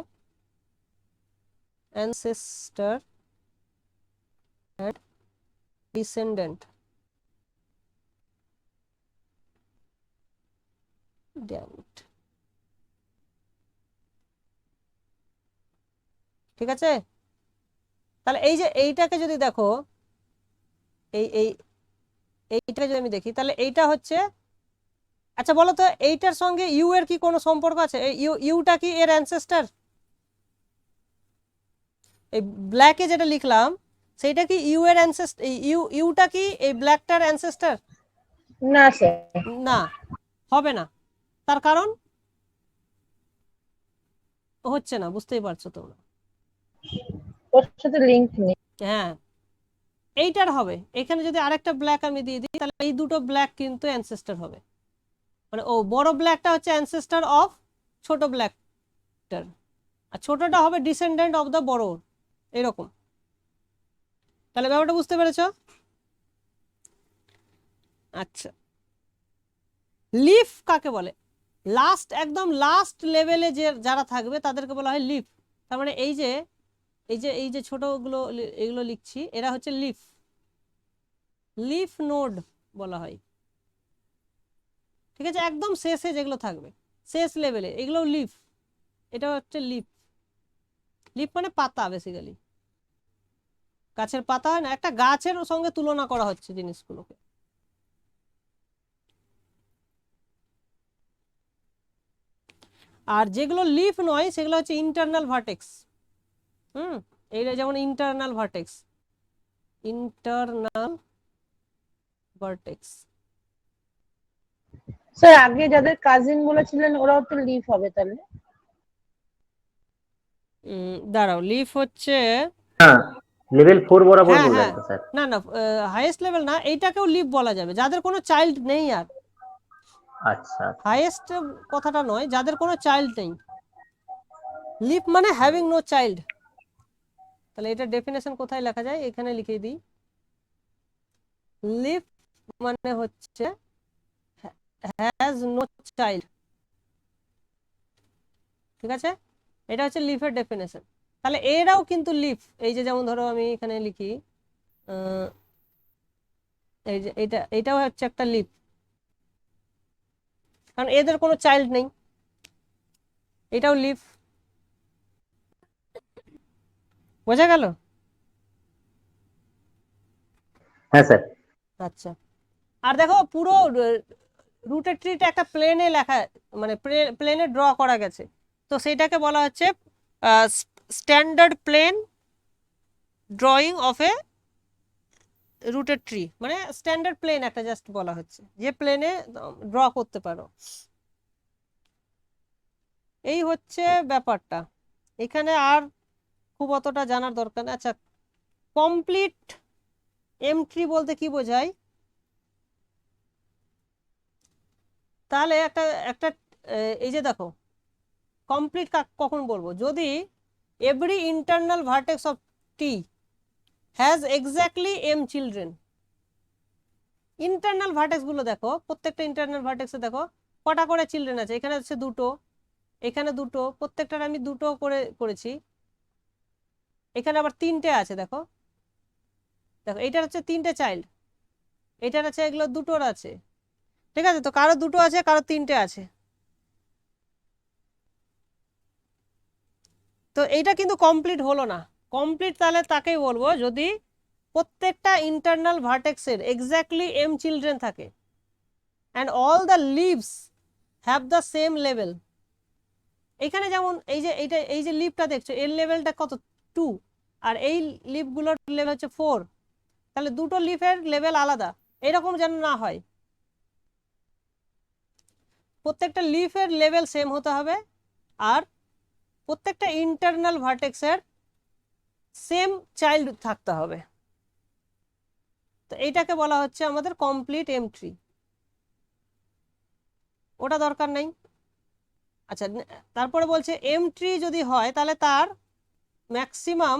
Ancestor and descendant damn it, ঠিক আছে? তাহলে এই যে এইটাকে যদি দেখো, এই এই এইটাকে যদি আমি দেখি, তাহলে এইটা হচ্ছে, আচ্ছা বলো তো এইটার সঙ্গে ইউ এর কি কোনো সম্পর্ক আছে? এই ইউটা কি এর অ্যানসেস্টর? এই ব্ল্যাকে যেটা লিখলাম সেইটা কি ইউ এর অ্যানসেস্টর? ইউটা কি এই ব্ল্যাকটার অ্যানসেস্টর?
না স্যার,
না, হবে না। তার কারণ হচ্ছে না, বুঝতেই পারছো তোমরা।
ওর সাথে লিংক নেই।
হ্যাঁ, এইটার হবে। এখানে যদি আরেকটা ব্ল্যাক আমি দিয়ে দিই, তাহলে এই দুটো ব্ল্যাক কিন্তু অ্যানসেস্টর হবে। মানে ও বড় ব্ল্যাকটা হচ্ছে অ্যানসেস্টর অফ ছোট ব্ল্যাকটার, আর ছোটটা হবে ডিসেন্ডেন্ট অফ দ্য বড়, এরকম। তাহলে ব্যাপারটা বুঝতে পেরেছো? আচ্ছা, লিফ কাকে বলে? লাস্ট, একদম লাস্ট লেভেলে যে যারা থাকবে তাদেরকে বলা হয় লিফ। তার মানে এই যে ছোটগুলো এগুলো লিখছি, এরা হচ্ছে লিফ, লিফ নোড বলা হয়। ঠিক আছে, একদম শেষে যেগুলো থাকবে, শেষ লেভেলে, এগুলো লিফ। এটা হচ্ছে লিফ। লিফ মানে পাতা, বেসিক্যালি গাছের পাতা হয় না, একটা গাছের সঙ্গে তুলনা করা হচ্ছে জিনিসগুলোকে। আর যেগুলো লিফ নয় সেগুলো হচ্ছে ইন্টারনাল ভার্টেক্স। এইটা যেমন internal vertex, internal vertex.
Sir আগে যাদের কাজিন বলেছিলেন ওরাও তো লিফ হবে তাহলে?
দাঁড়াও, লিফ হচ্ছে,
হ্যাঁ, লেভেল 4 বরাবর
হ্যাঁ
বললেন
হ্যাঁ,
তো স্যার।
না না, হাইয়েস্ট লেভেল না, এইটাকেও লিফ বলা যাবে যাদের কোনো চাইল্ড নেই। আর
আচ্ছা,
হাইয়েস্ট কথাটা নয়, যাদের কোনো চাইল্ড নেই। লিফ মানে হ্যাভিং নো চাইল্ড। তাহলে এটা ডেফিনেশন কোথায় লেখা যায়? এখানে লিখে দিই। লিফ মানে হচ্ছে হ্যাজ নো চাইল্ড। ঠিক আছে, এটা হচ্ছে লিফের ডেফিনেশন। তাহলে এরাও কিন্তু লিফ। এই যে যেমন ধরো আমি এখানে লিখি, এই যে এটাও হচ্ছে একটা লিফ, কারণ এদের কোনো চাইল্ড নেই। এটাও লিফ। বোঝা গেল?
হ্যাঁ স্যার।
আচ্ছা, আর দেখো পুরো রুটের ট্রিটা একটা প্লেনে লেখা, মানে প্লেনে ড্র করা গেছে, তো সেটাকে বলা হচ্ছে standard plane drawing of a rooted tree. মানে স্ট্যান্ডার্ড প্লেন একটা জাস্ট বলা হচ্ছে, যে প্লেনে ড্র করতে পারো। এই হচ্ছে ব্যাপারটা। এখানে আর খুব অতটা জানার দরকার নেই। আচ্ছা, কমপ্লিট এম ট্রি বলতে কি বোঝায়? তাহলে একটা একটা এই যে দেখো, কমপ্লিট কখন বলবো? যদি every internal vertex of T has exactly M children. Internal vertex গুলো দেখো, প্রত্যেকটা ইন্টারনাল ভার্টেক্সে দেখো কটা করে চিলড্রেন আছে। এখানে হচ্ছে দুটো, এখানে দুটো, প্রত্যেকটার আমি দুটো করে করেছি। এখানে আবার তিনটে আছে, দেখো দেখো, এইটার হচ্ছে তিনটে চাইল্ড, এটার আছে, এগুলো দুটোর আছে। ঠিক আছে, তো কারো দুটো আছে, কারো তিনটে আছে। তো এইটা কিন্তু কমপ্লিট হলো না। কমপ্লিট তাহলে তাকেই বলবো যদি প্রত্যেকটা ইন্টারনাল ভার্টেক্সের এক্স্যাক্টলি এম চিলড্রেন থাকে and all the leaves have the same level. এখানে যেমন এই যে লিভটা দেখছো, এর লেভেলটা কত? 2, আর এই লিভগুলোর লেভেল হচ্ছে 4। তাহলে দুটো লিফের লেভেল আলাদা, এরকম যেন না হয়। প্রত্যেকটা লিফের লেভেল সেম হতে হবে, আর প্রত্যেকটা ইন্টারনাল ভার্টেক্সের সেম চাইল্ড থাকতে হবে। তো এইটাকে বলা হচ্ছে আমাদের কমপ্লিট এম ট্রি, ওটা দরকার নেই। আচ্ছা, তারপরে বলছে এম ট্রি যদি হয় তাহলে তার ম্যাক্সিমাম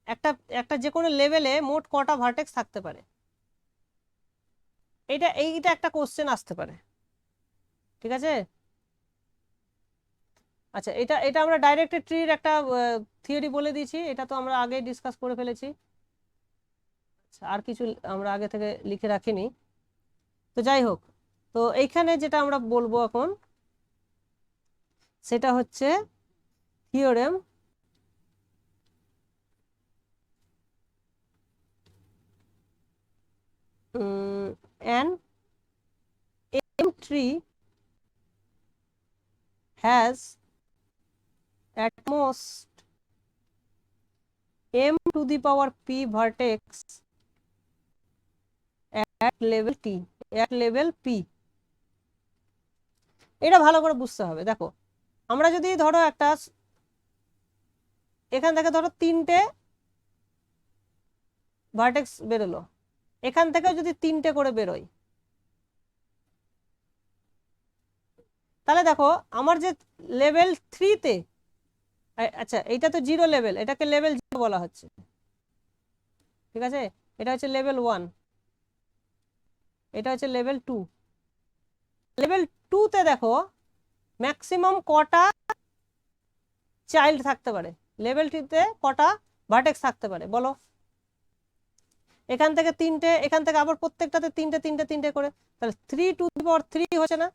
একটা একটা যে কোনো লেভেলে মোট কটা ভার্টেক্স থাকতে পারে, এইটা একটা কোশ্চেন আসতে পারে, ঠিক আছে। আচ্ছা, এটা এটা আমরা ডাইরেক্টেড ট্রির একটা থিওরি বলে দিয়েছি, এটা তো আমরা আগে ডিসকাস করে ফেলেছি। আচ্ছা, আর কিছু আমরা আগে থেকে লিখে রাখিনি, তো যাই হোক। তো এইখানে যেটা আমরা বলবো এখন সেটা হচ্ছে theorem an M tree has at most m to the power p vertex at level t, at level p। এটা ভালো করে বুঝতে হবে। দেখো, আমরা যদি ধরো একটা এখান থেকে ধরো 3টে ভার্টেক্স বেরোলো, এখান থেকেও যদি 3টে করে বেরোয়, তাহলে দেখো আমার যে লেভেল 3তে, আচ্ছা এইটা তো 0 লেভেল, এটাকে লেভেল 0 বলা হচ্ছে, ঠিক আছে। এটা হচ্ছে লেভেল 1, এটা হচ্ছে লেভেল 2। লেভেল 2তে দেখো ম্যাক্সিমাম কটা চাইল্ড থাকতে পারে, লেভেল 2তে কটা ভার্টেক্স থাকতে পারে বলো। এখান থেকে 3টে, এখান থেকে আবার প্রত্যেকটাতে 3টে 3টে 3টে করে, তাহলে 3 টু দি পাওয়ার 3 হচ্ছে না?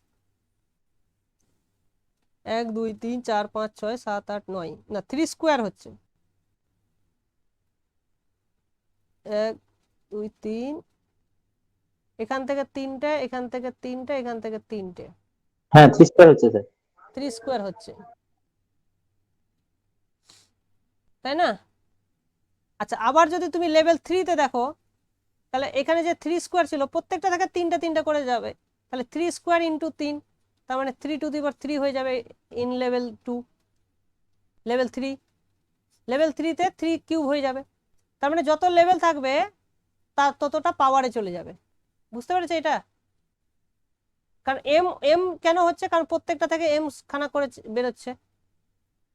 1 2 3 4 5 6 7 8 9, না 3 স্কোয়ার হচ্ছে। 1 2 3, এখান থেকে 3টে, এখান থেকে 3টে, এখান থেকে 3টে,
হ্যাঁ 3 স্কয়ার হচ্ছে স্যার।
3 স্কোয়ার হচ্ছে, তাই না? আচ্ছা, আবার যদি তুমি লেভেল 3তে দেখো, তাহলে এখানে যে 3 স্কোয়ার ছিল প্রত্যেকটা থেকে 3টে 3টে করে যাবে, তাহলে 3 স্কোয়ার ইন্টু 3, তার মানে 3 টু দি পাওয়ার 3 হয়ে যাবে ইন লেভেল 2। লেভেল 3, লেভেল 3তে 3 কিউব হয়ে যাবে, তার মানে যত লেভেল থাকবে তার ততটা পাওয়ারে চলে যাবে। বুঝতে পেরেছো এটা? কারণ এম এম কেন হচ্ছে, কারণ প্রত্যেকটা থেকে এম খানা করে বেরোচ্ছে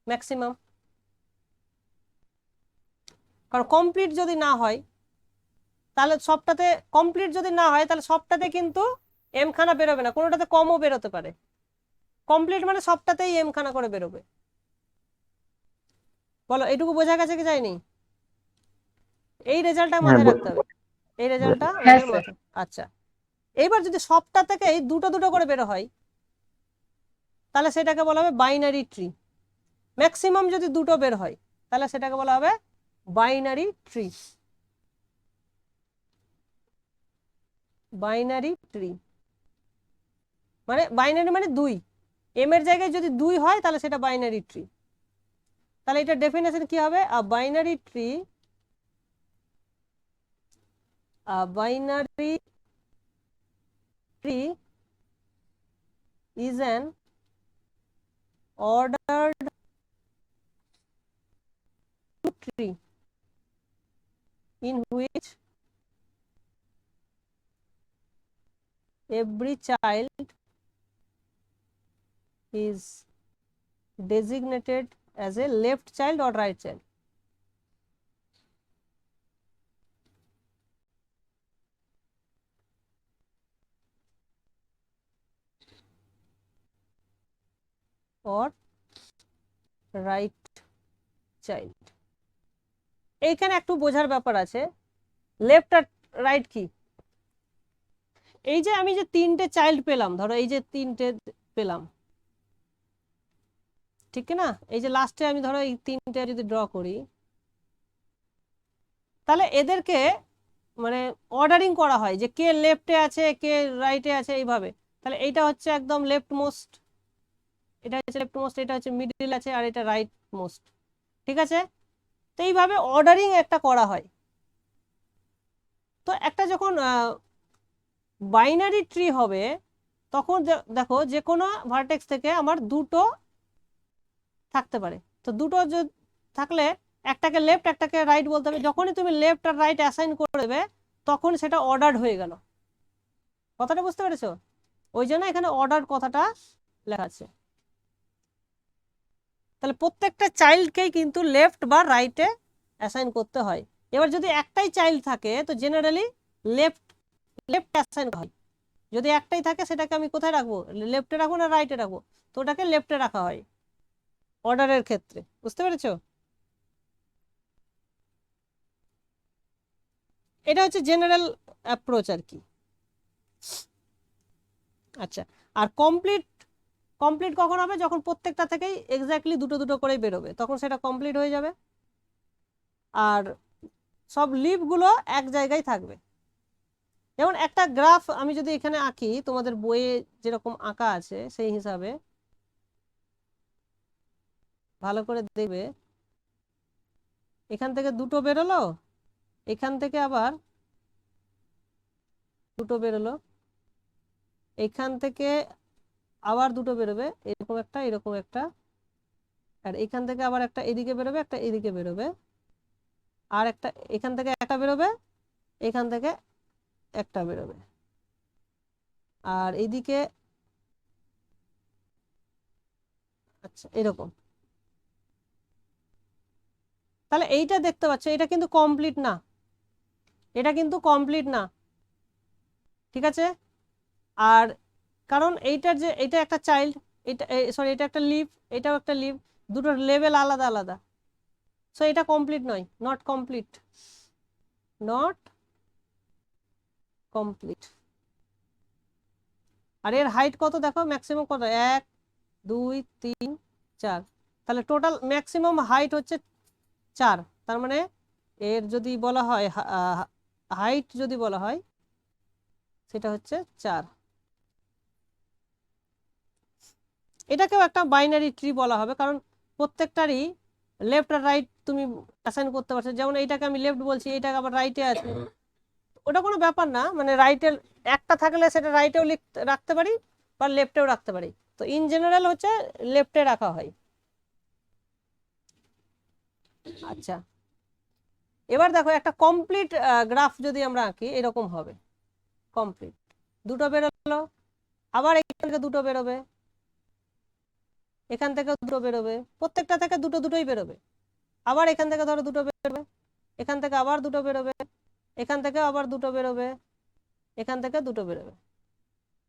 ম্যাক্সিমাম। কারণ কমপ্লিট যদি না হয় তাহলে সবটাতে, কমপ্লিট যদি না হয় তাহলে সবটাতে কিন্তু এম খানা বেরোবে না, কোনোটাতে কমও বেরোতে পারে। কমপ্লিট মানে সবটাতেই এম খানা করে বেরোবে। বলো, এইটুকু বোঝা গেছে কি যায়নি? এই রেজাল্টটা মাথায় রাখতে হবে, এই রেজাল্টটা
হ্যাঁ,
আমাদের মাথায়। আচ্ছা, এইবার যদি সবটা থেকেই দুটো দুটো করে বেরো হয় তাহলে সেটাকে বলা হবে বাইনারি ট্রি। ম্যাক্সিমাম যদি দুটো বের হয় তাহলে সেটাকে বলা হবে বাইনারি ট্রি। বাইনারি ট্রি মানে বাইনারি মানে 2, এম এর জায়গায় যদি 2 হয় তাহলে সেটা বাইনারি ট্রি। তাহলে এটা ডেফিনেশন কি হবে? A binary tree, a binary tree is an ordered tree in which every child is designated as a left child or right child. or right child. এইখানে একটু বোঝার ব্যাপার আছে, লেফট আর রাইট কি। এই যে আমি যে 3টে চাইল্ড পেলাম, ধরো এই যে 3টে পেলাম, ঠিক না? এই যে লাস্টে আমি ধরো এই 3টে যদি ড্র করি, তাহলে এদেরকে মানে অর্ডারিং করা হয় যে কে লেফটে আছে কে রাইটে আছে এইভাবে। তাহলে এইটা হচ্ছে একদম লেফট মোস্ট, এটা হচ্ছে লেফট মোস্ট, এটা হচ্ছে মিডল আছে, আর এটা রাইট মোস্ট, ঠিক আছে। তো এইভাবে অর্ডারিং একটা করা হয়। তো একটা যখন বাইনারি ট্রি হবে তখন দেখো যে কোনো ভার্টেক্স থেকে আমার দুটো থাকতে পারে। তো দুটো থাকলে একটাকে লেফট একটাকে রাইট বলতে হবে। যখনই তুমি লেফট আর রাইট অ্যাসাইন করে দেবে তখন সেটা অর্ডার্ড হয়ে গেল। কথাটা বুঝতে পেরেছো? ওই জন্য এখানে অর্ডার কথাটা লেখা আছে। তাহলে প্রত্যেকটা চাইল্ডকেই কিন্তু লেফট বা রাইটে অ্যাসাইন করতে হয়। এবার যদি একটাই চাইল্ড থাকে তো জেনারেলি লেফট লেফট অ্যাসাইন হয়। যদি একটাই থাকে সেটাকে আমি কোথায় রাখবো, লেফটে রাখবো না রাইটে রাখবো, তো ওটাকে লেফটে রাখা হয় অর্ডারের ক্ষেত্রে। বুঝতে পেরেছো? এটা হচ্ছে জেনারেল অ্যাপ্রোচ আর কি। আচ্ছা, আর কমপ্লিট কমপ্লিট কখন হবে? যখন প্রত্যেকটা থেকেই এক্স্যাক্টলি দুটো দুটো করেই বেরোবে, তখন সেটা কমপ্লিট হয়ে যাবে। আর সব লিফগুলো এক জায়গায় থাকবে। যেমন একটা গ্রাফ আমি যদি এখানে আঁকি, তোমাদের বইয়ে যেরকম আঁকা আছে সেই হিসাবে ভালো করে দেখবে। এখান থেকে দুটো বেরোলো, এখান থেকে আবার দুটো বেরোলো, এখান থেকে আবার দুটো বেরোবে, এরকম একটা এরকম একটা, আর এখান থেকে আবার একটা এদিকে বেরোবে, একটা এদিকে বেরোবে, আর একটা এখান থেকে একটা বেরোবে, এখান থেকে একটা বেরোবে, আর এইদিকে আচ্ছা এরকম। তাহলে এইটা দেখতে পাচ্ছ, এটা কিন্তু কমপ্লিট না, এটা কিন্তু কমপ্লিট না, ঠিক আছে? আর কারণ এইটার যে এটা একটা চাইল্ড, এটা সরি এটা একটা লিফ, এটাও একটা লিফ, দুটোর লেভেল আলাদা আলাদা, সো এটা কমপ্লিট নয়, নট কমপ্লিট, নট কমপ্লিট। আর এর হাইট কত দেখো, ম্যাক্সিমাম কত, 1 2 3 4, তাহলে টোটাল ম্যাক্সিমাম হাইট হচ্ছে 4। তার মানে এর যদি বলা হয় হাইট যদি বলা হয় সেটা হচ্ছে 4। এটাকেও একটা বাইনারি ট্রি বলা হবে, কারণ প্রত্যেকটারই লেফট আর রাইট তুমি অ্যাসাইন করতে পারছো। যেমন এইটাকে আমি লেফট বলছি, এইটাকে আবার রাইটে আছে, ওটা কোনো ব্যাপার না, মানে রাইটে একটা থাকলে সেটা রাইটেও রাখতে পারি বা লেফটেও রাখতে পারি। তো ইন জেনারেল হচ্ছে লেফটে রাখা হয়। আচ্ছা, এবার দেখো একটা কমপ্লিট গ্রাফ যদি আমরা আঁকি এরকম হবে। কমপ্লিট, দুটো বেরোলো, আবার এখান থেকে দুটো বেরোবে, এখান থেকে দুটো বেরোবে, প্রত্যেকটা থেকে দুটো দুটোই বেরোবে, আবার এখান থেকে ধরো দুটো বেরোবে, এখান থেকে আবার দুটো বেরোবে, এখান থেকে আবার দুটো বেরোবে, এখান থেকে দুটো বেরোবে,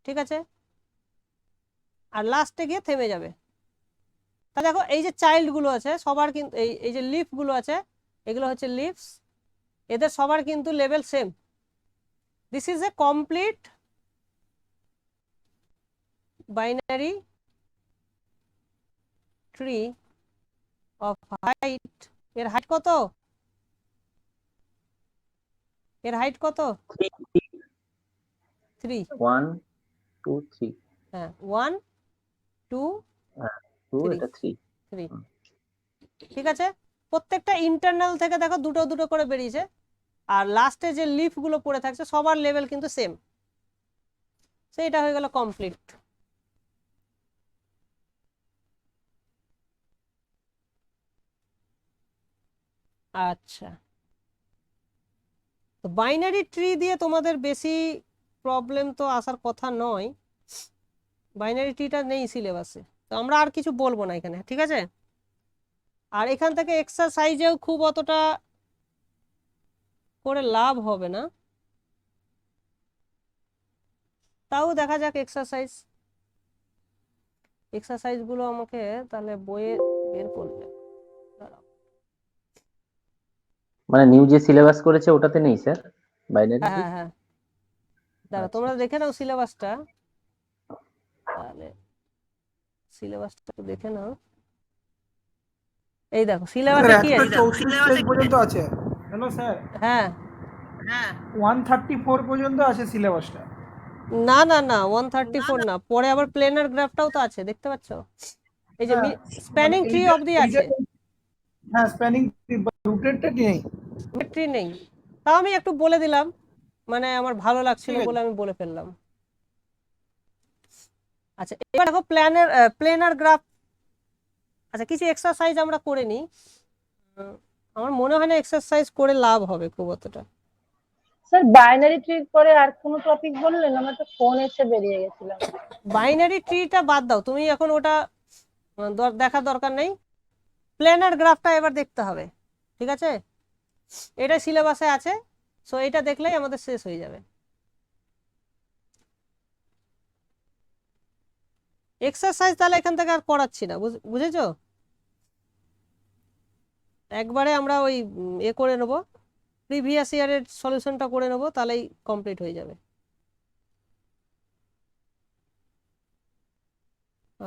ঠিক আছে? আর লাস্টে গিয়ে থেমে যাবে। তা দেখো এই যে চাইল্ড গুলো আছে সবার কিন্তু এই যে লিফ গুলো আছে, এগুলো হচ্ছে লিফস, এদের সবার কিন্তু level same. This is a complete binary tree of height. এর হাইট কত? এর হাইট কত? 3।
1 2 3,
হ্যাঁ 1 2
হ্যাঁ 2,
3,
এটা 3।
3, ঠিক আছে? প্রত্যেকটা ইন্টারনাল থেকে দেখো দুটো দুটো করে বেরিয়েছে, আর লাস্টে যে লিফ গুলো পড়ে থাকছে সবার লেভেল কিন্তু সেম। সো এটা হয়ে গেল কমপ্লিট। আচ্ছা, তো বাইনারি ট্রি দিয়ে তোমাদের বেশি প্রবলেম তো আসার কথা নয়, বাইনারি ট্রিটা নেই সিলেবাসে, তো আমরা আর কিছু বলবো না এখানে, ঠিক আছে? আর এখান থেকে এক্সারসাইজেও খুব অতটা করে লাভ হবে না, তাও দেখা যাক এক্সারসাইজ। এক্সারসাইজ গুলো আমাকে তাহলে বইয়ে বের করলে, দাঁড়াও।
মানে নিউ যে সিলেবাস করেছে ওটাতে নেই স্যার বাইনারি
হ্যাঁ
ট্রি?
হ্যাঁ হ্যাঁ, দাঁড়া
আচ্ছা
তোমরা দেখে নাও সিলেবাসটা, তাহলে সিলেবাসটা একটু দেখে নাও। এই দেখো সিলেবাসে কি আছে।
134 পেজ পর্যন্ত আছে। হ্যালো স্যার,
হ্যাঁ
134 পর্যন্ত আছে সিলেবাসটা।
না না না 134 না, পরে আবার প্লেনার গ্রাফটাও তো আছে, দেখতে পাচ্ছ? এই যে
হ্যাঁ,
স্প্যানিং
মানে
ট্রি
এইটা
অবধি
এইটা
আছে,
হ্যাঁ স্প্যানিং রুটেডটা নেই।
ট্রি নেই। তাও আমি একটু বলে দিলাম, মানে আমার ভালো লাগছিল
ঠিক আছে।
বলে আমি বলে ফেললাম। আচ্ছা এবার দেখো প্লেনার গ্রাফ। আচ্ছা কিছু এক্সারসাইজ আমরা করে নিই, আমার মনে হয় না এক্সারসাইজ করে লাভ হবে খুব অতটা।
স্যার বাইনারি ট্রি পরে আর কোনো টপিক বললেন? আমার তো ফোন এসে বেরিয়ে গেছিলাম।
বাইনারি ট্রিটা বাদ দাও, তুমি এখন ওটা দেখার দরকার নেই। প্ল্যানার গ্রাফটা এবার দেখতে হবে, ঠিক আছে? এটা সিলেবাসে আছে, সো এটা দেখলেই আমাদের শেষ হয়ে যাবে। এক্সারসাইজ তাহলে এখান থেকে আর করাচ্ছি না, বুঝেছো? একবারে আমরা ওই এ করে নেবো, প্রিভিয়াস ইয়ারের সলিউশনটা করে নেবো, তাহলেই কমপ্লিট হয়ে যাবে।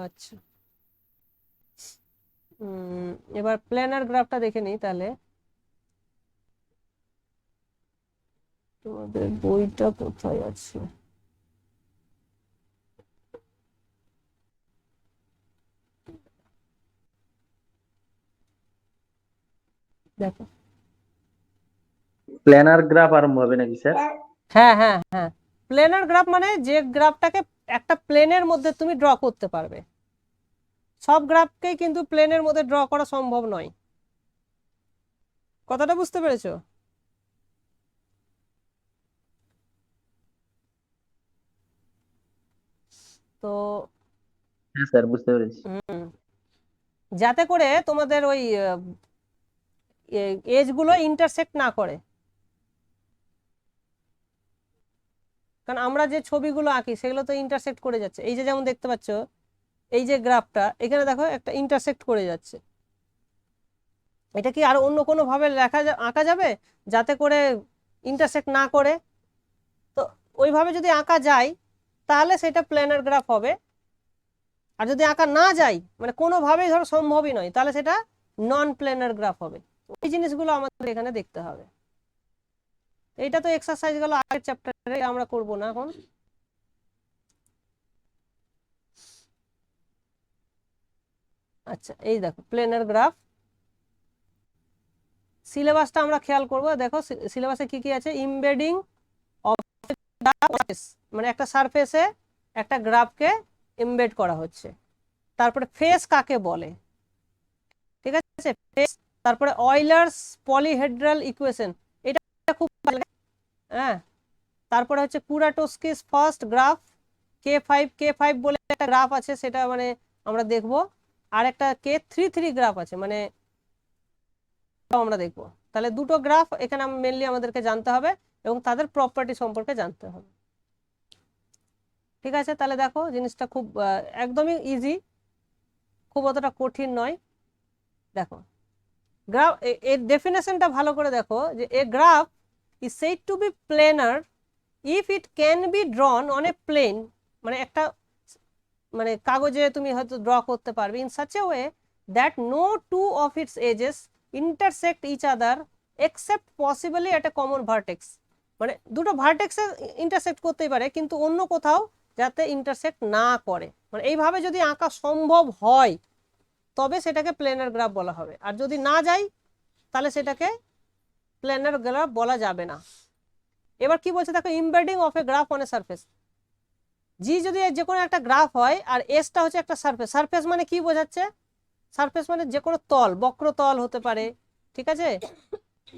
আচ্ছা, এবার প্ল্যানার গ্রাফটা দেখে নিই তাহলে। তোমাদের বইটা কোথায় আছে? দেখো,
প্ল্যানার গ্রাফ আরম্ভ হবে নাকি স্যার?
হ্যাঁ হ্যাঁ হ্যাঁ, প্লেনার গ্রাফ মানে যে গ্রাফটাকে একটা প্লেনের মধ্যে তুমি ড্র করতে পারবে। সব গ্রাফকেই কিন্তু প্লেনের মধ্যে ড্র করা সম্ভব নয়। কথাটা বুঝতে পেরেছো? তো
হ্যাঁ স্যার, বুঝতে পেরেছি।
যাতে করে তোমাদের ওই এজগুলো ইন্টারসেক্ট না করে, কারণ আমরা যে ছবিগুলো আঁকি সেগুলো তো ইন্টারসেক্ট করে যাচ্ছে। এই যে যেমন দেখতে পাচ্ছ, এই যে গ্রাফটা এখানে দেখো একটা ইন্টারসেক্ট করে যাচ্ছে। এটা কি আর অন্য কোনো ভাবে আঁকা যাবে যাতে করে ইন্টারসেক্ট না করে? তো ওইভাবে যদি আঁকা যায় তাহলে সেটা প্ল্যানার গ্রাফ হবে। আর যদি আঁকা না যায়, মানে কোনোভাবেই ধরো সম্ভবই নয়, তাহলে সেটা নন প্ল্যানার গ্রাফ হবে। এই জিনিসগুলো আমাদের এখানে দেখতে হবে। এইটা তো এক্সারসাইজ গুলো আগের চ্যাপ্টারে, আমরা করব না এখন। আচ্ছা, এই দেখো প্ল্যানার গ্রাফ সিলেবাসটা আমরা খেয়াল করব। দেখো সিলেবাসে কি কি আছে। ইমবেডিং অফ মানে একটা সারফেসে একটা গ্রাফকে এমবেড করা হচ্ছে। তারপরে ফেস কাকে বলে, ঠিক আছে? ফেস, তারপরে অয়লার্স পলিহেড্রাল ইকুয়েশন, এটা খুব ভালো লাগে। হ্যাঁ, তারপরে হচ্ছে কুরাটোস্কিস ফার্স্ট গ্রাফ, K5 বলে একটা গ্রাফ আছে, সেটা মানে আমরা দেখব। আর একটা K33 গ্রাফ আছে, মানে আমরা দেখবো। তাহলে দুটো গ্রাফ এখানে মেনলি আমাদেরকে জানতে হবে এবং তাদের প্রপার্টি সম্পর্কে জানতে হবে। ঠিক আছে, তাহলে দেখো জিনিসটা খুব একদমই ইজি, খুব অতটা কঠিন নয়। দেখো গ্রাফ এর ডেফিনেশনটা ভালো করে দেখো, যে a graph is said to be planar if it can be drawn on a plane, মানে একটা মানে কাগজে তুমি হয়তো ড্র করতে পারবে, in such a way that no two of its edges intersect each other except possibly at a common vertex, মানে দুটো ভার্টেক্সে ইন্টারসেক্ট করতেই পারে কিন্তু অন্য কোথাও যাতে ইন্টারসেক্ট না করে, মানে এইভাবে যদি আঁকা সম্ভব হয় তবে সেটাকে প্ল্যানার গ্রাফ বলা হবে। আর যদি না যায় তাহলে সেটাকে প্ল্যানার গ্রাফ বলা যাবে না। এবার কি বলছে দেখো, embedding of a graph on a surface. G যদি যে কোনো একটা গ্রাফ হয় আর এসটা হচ্ছে একটা সারফেস। সারফেস মানে কি বোঝাচ্ছে? সারফেস মানে যে কোনো তল, বক্রতল হতে পারে, ঠিক আছে,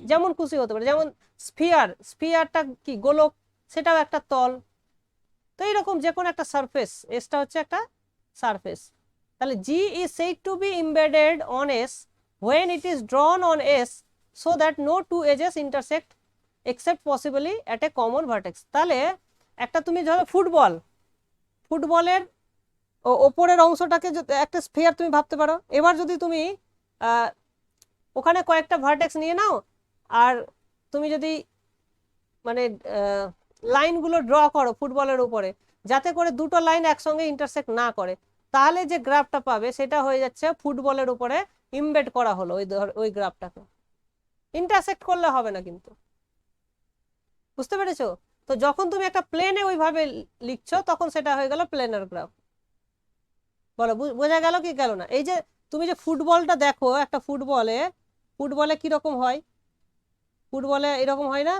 যেমন খুশি হতে পারে। যেমন স্ফিয়ারটা কি গোলক, সেটাও একটা তল। তো এইরকম যে কোনো একটা সারফেস, এসটা হচ্ছে একটা সারফেস। তাহলে G is said to be embedded on S when it is drawn on S so that no two edges intersect except possibly at a common vertex। তাহলে একটা তুমি ধরো ফুটবলের ওপরের অংশটাকে একটা স্ফিয়ার তুমি ভাবতে পারো। এবার যদি তুমি ওখানে কয়েকটা ভার্টেক্স নিয়ে নাও আর তুমি যদি মানে লাইনগুলো ড্র করো ফুটবলের উপরে, যাতে করে দুটো লাইন একসঙ্গে ইন্টারসেক্ট না করে, তাহলে যে গ্রাফটা পাবে সেটা হয়ে যাচ্ছে ফুটবলের উপরে ইমবেড করা হলো ওই গ্রাফটাকে। ইন্টারসেক্ট করলে হবে না কিন্তু, বুঝতে পেরেছো? তো যখন তুমি একটা প্লেনে ওইভাবে লিখছো তখন সেটা হয়ে গেল প্লেনার গ্রাফ। বলো বোঝা গেল কি গেল না? এই যে তুমি যে ফুটবলটা দেখো, একটা ফুটবলে কিরকম হয়? ফুটবলে এরকম হয় না,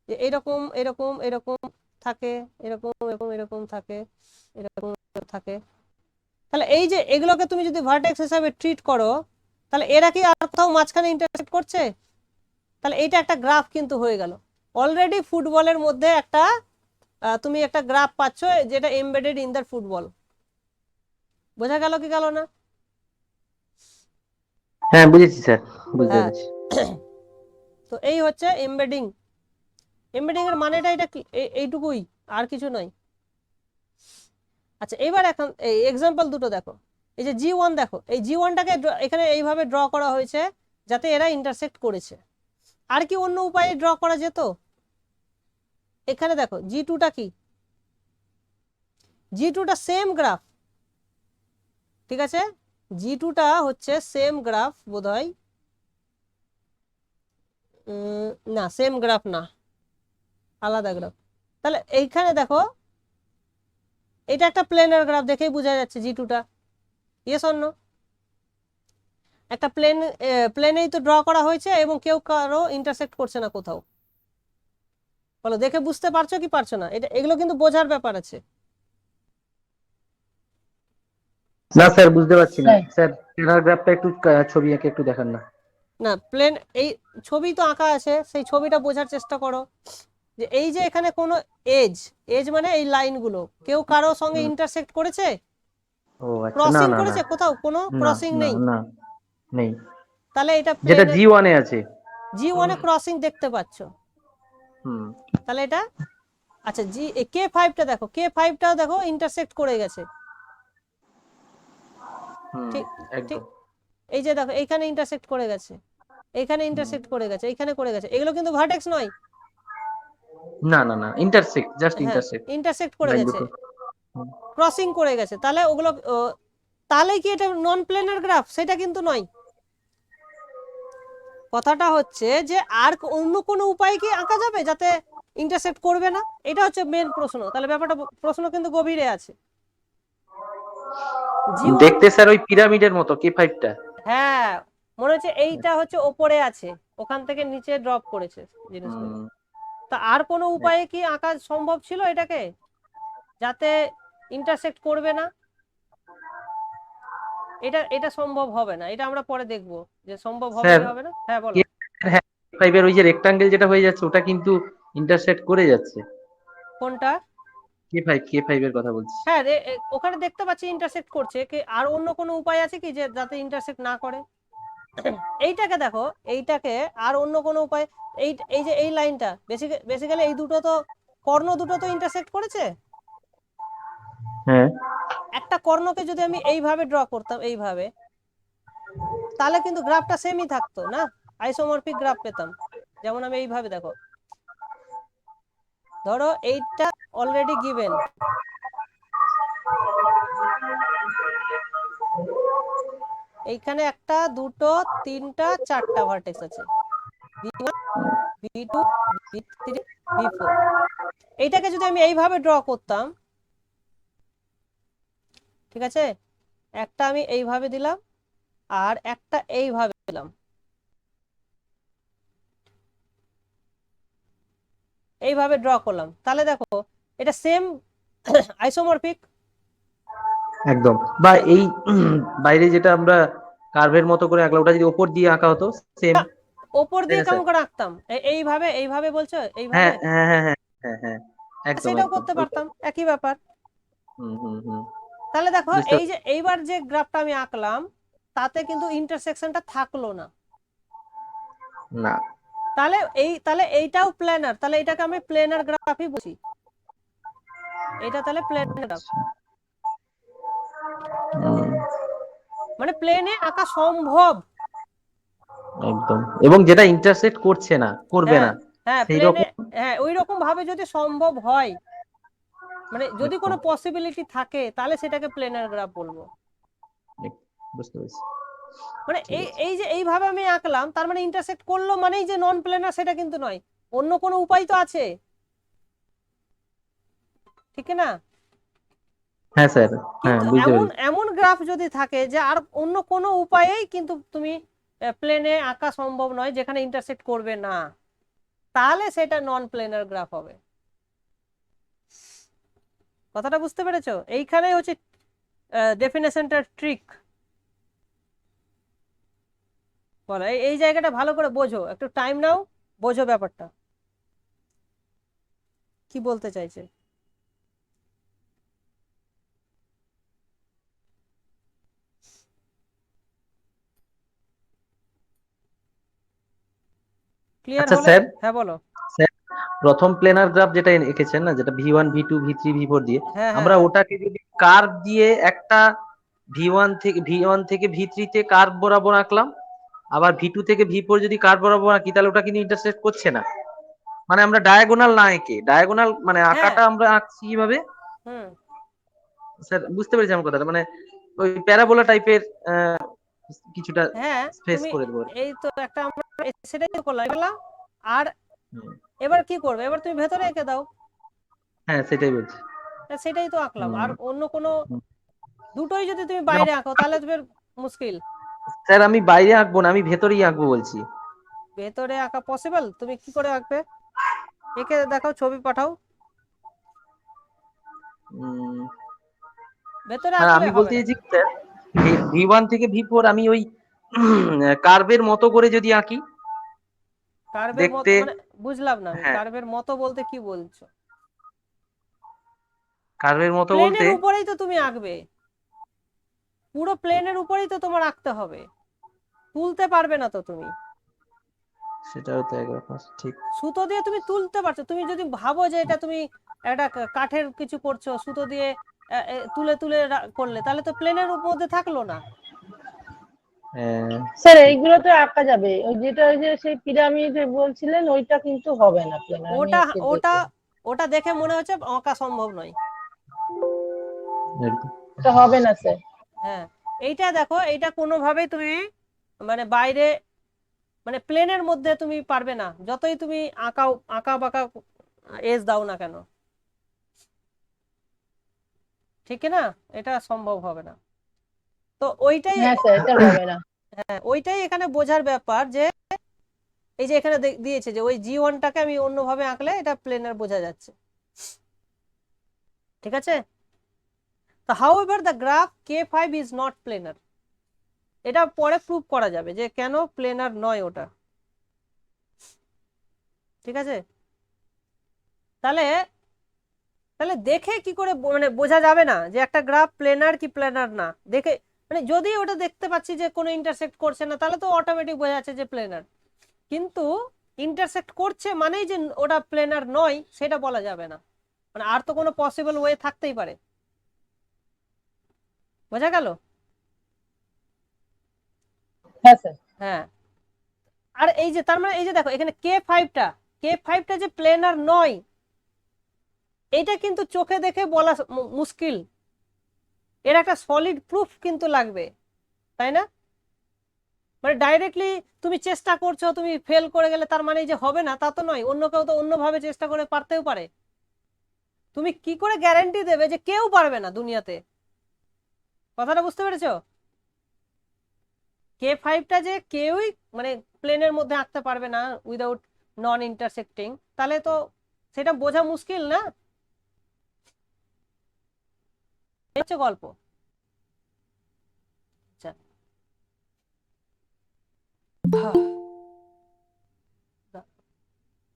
যে এরকম এরকম এরকম থাকে, এরকম এরকম এরকম থাকে, এরকম থাকে। তাহলে এই যে এগুলোকে তুমি যদি ভার্টেক্স হিসাবে ট্রিট করো, তাহলে এরা কি আর কোথাও মাঝখানে ইন্টারসেক্ট করছে? তাহলে এইটা একটা গ্রাফ কিন্তু হয়ে গেল। অলরেডি ফুটবলের মধ্যে একটা তুমি একটা গ্রাফ পাচ্ছ যেটা এমবেডেড ইন দ্য ফুটবল। বোঝা গেল কি গেল না?
হ্যাঁ বুঝেছি স্যার, বুঝতে
হ্যাঁ।
পেরেছি।
তো এই হচ্ছে এমবেডিং। এমবেডিং এর মানেটা এটা এইটুকুই, আর কিছু নয়। আচ্ছা, এবার এখন এই এক্সাম্পল দুটো দেখো। এই যে G1 দেখো, এই G1টাকে এখানে এইভাবে ড্র করা হয়েছে যাতে এরা ইন্টারসেক্ট করেছে। আর কি অন্য উপায়ে ড্র করা যেত? এখানে দেখো G2টা কি, G2টা সেম গ্রাফ, ঠিক আছে? G2টা হচ্ছে সেম গ্রাফ বোধহয়, না সেম গ্রাফ না, আলাদা গ্রাফ। তাহলে এইখানে দেখো এটা একটা প্লেনার গ্রাফ, দেখেই বোঝা যাচ্ছে G2টা। Yes or no? একটা প্লেনেই তো ড্র করা হয়েছে এবং কেউ কারো ইন্টারসেক্ট করছে না কোথাও। বলো, দেখে বুঝতে পারছো কি পারছো না? এটা এগুলো কিন্তু বোঝার ব্যাপার আছে।
না স্যার বুঝতে পারছি না
হ্যাঁ।
স্যার, প্যারাগ্রাফটা একটু ছবি এঁকে একটু দেখান না।
না এই ছবি তো আঁকা আছে, সেই ছবিটা বোঝার চেষ্টা করো। যে এই যে এখানে কোনো এজ, এজ মানে এই লাইনগুলো কেউ কারো সঙ্গে ইন্টারসেক্ট করেছে,
ও আচ্ছা, না
ক্রসিং
না না
করেছে, কোথাও কোনো
না
ক্রসিং
না
নেই।
না নেই,
তাহলে এটা
যেটা
প্লেনের
G1 এ আছে।
G1 এ ক্রসিং দেখতে পাচ্ছ,
হুম
তাহলে এটা আচ্ছা। K5টা দেখো, K5টাও দেখো ইন্টারসেক্ট করে গেছে,
হুম
ঠিক ঠিক।
একদম।
এই যে দেখো এইখানে ইন্টারসেক্ট করে গেছে, এইখানে ইন্টারসেক্ট করে গেছে, এইখানে করে গেছে, এগুলো কিন্তু ভার্টেক্স নয়।
না না না, ইন্টারসেক্ট, জাস্ট
হ্যাঁ,
ইন্টারসেক্ট
ইন্টারসেক্ট করে
লাইন
গেছে,
দুটো। হুম।
ক্রসিং করে গেছে। তাহলে ওগুলো তাহলে কি এটা নন প্লেনার গ্রাফ? সেটা কিন্তু নয়। কথাটা হচ্ছে যে আর অন্য কোনো উপায় কি আঁকা যাবে যাতে ইন্টারসেক্ট করবে না? এটা হচ্ছে মেন প্রশ্ন। তাহলে ব্যাপারটা প্রশ্ন কিন্তু গভীরে আছে। G1,
দেখতে স্যার ওই পিরামিডের মতো K5টা।
হ্যাঁ, মনে হচ্ছে এইটা হচ্ছে ওপরে আছে, ওখান থেকে নিচে ড্রপ করেছে জিনিসগুলো।
হুম,
তা আর কোনো উপায়ে কি আঁকা সম্ভব ছিল এটাকে যাতে ইন্টারসেক্ট করবে না? এটা এটা সম্ভব হবে না, এটা আমরা পরে দেখবো যে সম্ভব হবে
স্যার
কি হবে না। হ্যাঁ বলো।
হ্যাঁ, K5 এর ওই যে রেক্টাঙ্গেল যেটা হয়ে যাচ্ছে ওটা কিন্তু ইন্টারসেক্ট করে যাচ্ছে।
কোনটা?
K5 এর কথা বলছি।
হ্যাঁ ওখানে দেখতে পাচ্ছি ইন্টারসেক্ট করছে কি, আর অন্য কোনো উপায় আছে কি যে যাতে ইন্টারসেক্ট না করে? এইটাকে দেখো, এইটাকে আর অন্য কোনো উপায়, এই এই যে এই লাইনটা বেসিক্যালি এই দুটো তো কর্ণ দুটো তো ইন্টারসেক্ট করেছে।
হ্যাঁ
একটা কর্ণকে যদি আমি এইভাবে ড্র করতাম এইভাবে, তাহলে কিন্তু গ্রাফটা সেমই থাকতো না, আইসোমরফিক গ্রাফ পেতাম। যেমন আমি এইভাবে দেখো, ধরো এইটা অলরেডি গিভেন, এইখানে একটা দুটো তিনটা চারটা ভার্টেক্স আছে, V1 V2 V3 V4। এইটাকে যদি আমি এইভাবে ড্র করতাম, ঠিক আছে, একটা আমি এইভাবে দিলাম আর একটা এইভাবে দিলাম, এইভাবে ড্র করলাম, তাহলে দেখো এটা সেম আইসোমরফিক।
একদম। বা এই বাইরে যেটা আমরা কার্ভের মতো করে আঁকলাম ওটা যদি ওপর দিয়ে আঁকা হতো সেম।
ওপর
তাই
দিয়ে
না স্যার?
কেমন করে আঁকতাম? এইভাবে এইভাবে বলছো,
হ্যাঁ
এইভাবে
হ্যাঁ হ্যাঁ হ্যাঁ হ্যাঁ হ্যাঁ, একদম
সেটাও
একদম
করতে
ওইটা।
পারতাম, একই ব্যাপার।
হুম হুম হুম,
তাহলে দেখো
বুঝতে
এই যে এইবার যে গ্রাফটা আমি আঁকলাম তাতে কিন্তু ইন্টারসেকশনটা থাকলো না।
না।
তাহলে এইটাও প্ল্যানার, তাহলে এটাকে আমি প্ল্যানার গ্রাফই বলছি। এটা তাহলে প্ল্যানার গ্রাফ,
হুম,
মানে প্লেনে আঁকা সম্ভব।
একদম, এবং যেটা ইন্টারসেক্ট করছে না, করবে
হ্যাঁ
না
হ্যাঁ,
সেই
প্লেনে,
রকম।
হ্যাঁ ওই রকম ভাবে যদি সম্ভব হয়, মানে যদি কোনো
একদম,
পসিবিলিটি থাকে, তাহলে সেটাকে প্লেনার গ্রাফ বলবো।
বুঝতে পেরেছি।
মানে
ঠিক
এই
আছে।
এই যে এইভাবে আমি আঁকলাম, তার মানে ইন্টারসেক্ট করলো মানেই যে নন প্লেনার সেটা কিন্তু নয়, অন্য কোনো উপায় তো আছে, ঠিক না?
হ্যাঁ স্যার, হ্যাঁ
কিন্তু
বুঝতে
এমন
পেরেছি।
এমন গ্রাফ যদি থাকে যে আর অন্য কোনো উপায়েই কিন্তু তুমি প্লেনে আঁকা সম্ভব নয় যেখানে ইন্টারসেক্ট করবে না, তাহলে সেটা নন প্লেনার গ্রাফ হবে। কথাটা বুঝতে পেরেছো? এইখানেই হচ্ছে ডেফিনেশনটার ট্রিক। বলো এই জায়গাটা ভালো করে বোঝো, একটু টাইম নাও, বোঝো ব্যাপারটা। কি বলতে চাইছে? ক্লিয়ার
আচ্ছা
হলে
স্যার,
হ্যাঁ বলো।
স্যার প্রথম প্লেনার গ্রাফ যেটা এঁকেছেন না, যেটা V1 V2 V3 V4 দিয়ে,
হ্যাঁ হ্যাঁ
আমরা
হ্যাঁ
ওটাকে যদি কার্ভ দিয়ে একটা V1 থেকে V3 তে কার্ভ বরাবর আঁকলাম, আবার V2 থেকে V4 যদি কার্ভ বরাবর আঁকি, তাহলে ওটা কিন্তু ইন্টারসেক্ট করছে না। মানে আমরা ডায়াগোনাল না এঁকে, ডায়াগোনাল মানে
হ্যাঁ
আঁকাটা আমরা আঁকছি কিভাবে
হুম
স্যার, বুঝতে পেরেছি আমার কথাটা? মানে ওই প্যারাবোলা টাইপের কিছুটা
হ্যাঁ
স্পেস
তুমি
করে দেবো আর কি।
এই তো একটা আমরা সেটাই তো করলাম এগুলা। আর
হুম।
এবার কি করবে, এবার তুমি ভেতরে এঁকে দাও।
হ্যাঁ সেটাই বলছি।
সেটাই তো আঁকলাম, আর
হুম।
অন্য কোনো
হুম।
দুটোই যদি তুমি
না,
বাইরে আঁকো তাহলে তুমি মুশকিল।
স্যার আমি বাইরে আঁকবো না, আমি ভেতরেই আঁকবো বলছি।
ভেতরে আঁকা পসিবল? তুমি কি করে আঁকবে? এঁকে দেখাও, ছবি পাঠাও।
উম,
ভেতরে
মানে
আঁকলে
আমি
হবে
বলতে
না।
চাইছি স্যার, V1 থেকে V4 আমি ওই কার্ভের মতো করে যদি আঁকি,
কার্ভের মতো
দেখতে,
মানে বুঝলাম না আমি,
হ্যাঁ
কার্ভের মতো বলতে কি বলছো?
কার্ভের মতো বলতে,
প্লেনের উপরেই তো তুমি আঁকবে, পুরো প্লেনের উপরেই তো তোমার আঁকতে হবে, তুলতে পারবে না তো তুমি।
সেটাও তো এক ব্যাপার, ঠিক।
সুতো দিয়ে তুমি তুলতে পারছো, তুমি যদি ভাবো যে এটা তুমি একটা কাঠের কিছু করছো, সুতো দিয়ে তুলে তুলে করলে, তাহলে তো প্লেনের মধ্যে থাকলো না।
হ্যাঁ
স্যার
ঠিক।
এইগুলো তো আঁকা যাবে, ওই যেটা ওই যে সেই পিরামিড বলছিলেন ওইটা কিন্তু হবে না প্ল্যানার, আমি
ওটা
এঁকে
ওটা
দেখলাম।
ওটা দেখে মনে হচ্ছে আঁকা সম্ভব নয়।
একদম।
এটা হবে না স্যার।
হ্যাঁ, এইটা দেখো, এইটা কোনোভাবেই তুমি মানে বাইরে মানে প্লেনের মধ্যে তুমি পারবে না, যতই তুমি আঁকা বাঁকা এজ দাও না কেন, ঠিক না? এটা সম্ভব হবে না। তো ওইটাই,
হ্যাঁ স্যার, এটা হবে না।
হ্যাঁ ওইটাই এখানে বোঝার ব্যাপার, যে এই যে এখানে দিয়েছে যে ওই G1টাকে আমি অন্যভাবে আঁকলে এটা প্লেনার বোঝা যাচ্ছে, ঠিক আছে? তো however the graph K5 is not planer, এটা পরে প্রুভ করা যাবে যে কেন প্লেনার নয় ওটা, ঠিক আছে? তাহলে তাহলে দেখে কি করে মানে বোঝা যাবে না যে একটা গ্রাফ প্লেনার কি প্লেনার না? দেখে মানে যদি ওটা দেখতে পাচ্ছি যে কোনো ইন্টারসেক্ট করছে না, তাহলে তো অটোমেটিক বোঝা যাচ্ছে যে প্লেনার। কিন্তু ইন্টারসেক্ট করছে মানেই যে ওটা প্লেনার নয় সেটা বলা যাবে না, মানে আর তো কোনো পসিবল ওয়ে থাকতেই পারে। বোঝা গেল?
হ্যাঁ স্যার।
হ্যাঁ, আর এই যে তার মানে এই যে দেখো এখানে কে ফাইভটা যে প্লেনার নয়, এটা কিন্তু চোখে দেখে বলা মুশকিল, এর একটা সলিড প্রুফ কিন্তু লাগবে, তাই না? মানে ডাইরেক্টলি তুমি চেষ্টা করছো, তুমি ফেল করে গেলে তার মানে যে হবে না তা তো নয়, অন্য কেউ তো অন্যভাবে চেষ্টা করে পারতেও পারে। তুমি কি করে গ্যারান্টি দেবে যে কেউ পারবে না দুনিয়াতে? কথাটা বুঝতে পেরেছো? K5টা যে কেউই মানে প্লেনের মধ্যে আঁকতে পারবে না উইদাউট নন ইন্টারসেক্টিং, তাহলে তো সেটা বোঝা মুশকিল না? এই হচ্ছে গল্প। আচ্ছা,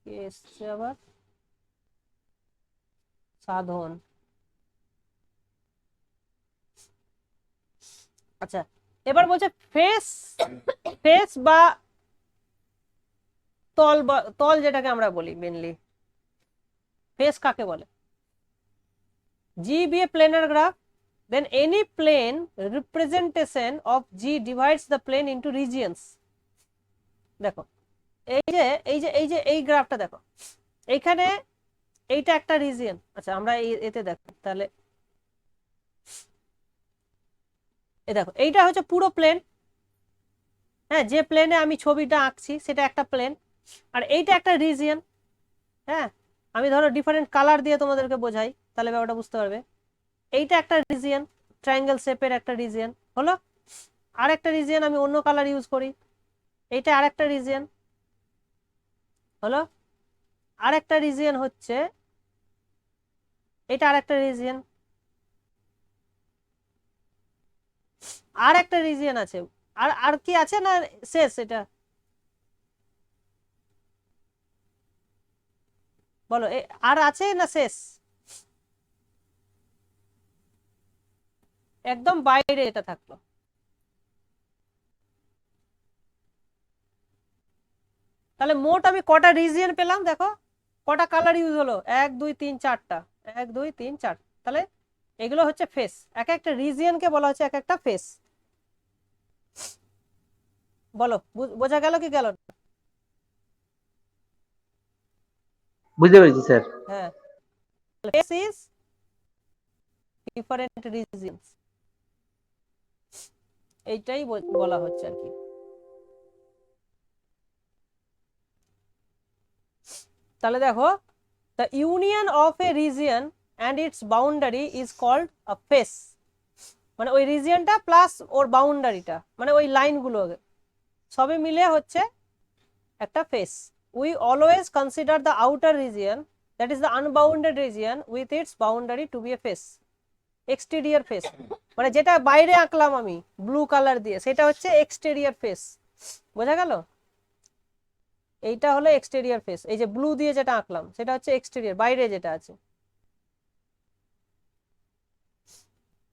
কে এসছে আবার? সাধন। আচ্ছা, এবার বলছে ফেস, ফেস বা তল, বা তল যেটাকে আমরা বলি মেনলি, ফেস কাকে বলে? G be a planar graph, then any plane representation of G divides the plane into regions. দেখো এই গ্রাফটা দেখো, এইখানে এইটা একটা রিজিয়ন। আচ্ছা আমরা এতে দেখো তাহলে, এই দেখো এইটা হচ্ছে পুরো প্লেন, হ্যাঁ যে প্লেনে আমি ছবিটা আঁকছি সেটা একটা প্লেন, আর এইটা একটা রিজিয়ন। হ্যাঁ, আমি ধরো ডিফারেন্ট কালার দিয়ে তোমাদেরকে বোঝাই, তাহলে ব্যাপারটা বুঝতে পারবে। এইটা একটা রিজিয়ন, ট্রায়াঙ্গেল শেপের একটা রিজিয়ন হলো। আর একটা রিজিয়ন আমি অন্য কালার ইউজ করি, এইটা আর একটা রিজিয়ন হলো। আর একটা রিজিয়ন হচ্ছে এটা, আর একটা রিজিয়ন, আর একটা রিজিয়ন আছে। আর আর কি আছে না শেষ এটা? বলো আর আছে না শেষ? একদম বাইরে এটা থাকলো। তাহলে মোট আমি কটা রিজিয়ন পেলাম দেখো, কটা কালার ইউজ হলো, 1 2 3 4টা, 1 2 3 4। তাহলে এগুলো হচ্ছে ফেস, এক একটা রিজিয়নকে বলা হচ্ছে এক একটা ফেস। বলো বোঝা গেল কি গেল না?
বুঝতে পেরেছি স্যার।
হ্যাঁ, ফেস ইজ ডিফারেন্ট রিজিয়নস, এইটাই বলা হচ্ছে আর কি। তাহলে দেখো, the union of a region and its boundary is called a face, মানে ওই রিজিয়নটা প্লাস ওর বাউন্ডারিটা, মানে ওই লাইনগুলো সবই মিলে হচ্ছে একটা face. We always consider the outer region, that is the unbounded region with its boundary to be a face, exterior face. মানে যেটা বাইরে আঁকলাম আমি ব্লু কালার দিয়ে, সেটা হচ্ছে এক্সটেরিয়র ফেস। বোঝা গেল? এইটা হলো এক্সটেরিয়র ফেস, এই যে ব্লু দিয়ে যেটা আঁকলাম সেটা হচ্ছে এক্সটেরিয়র, বাইরে যেটা আছে।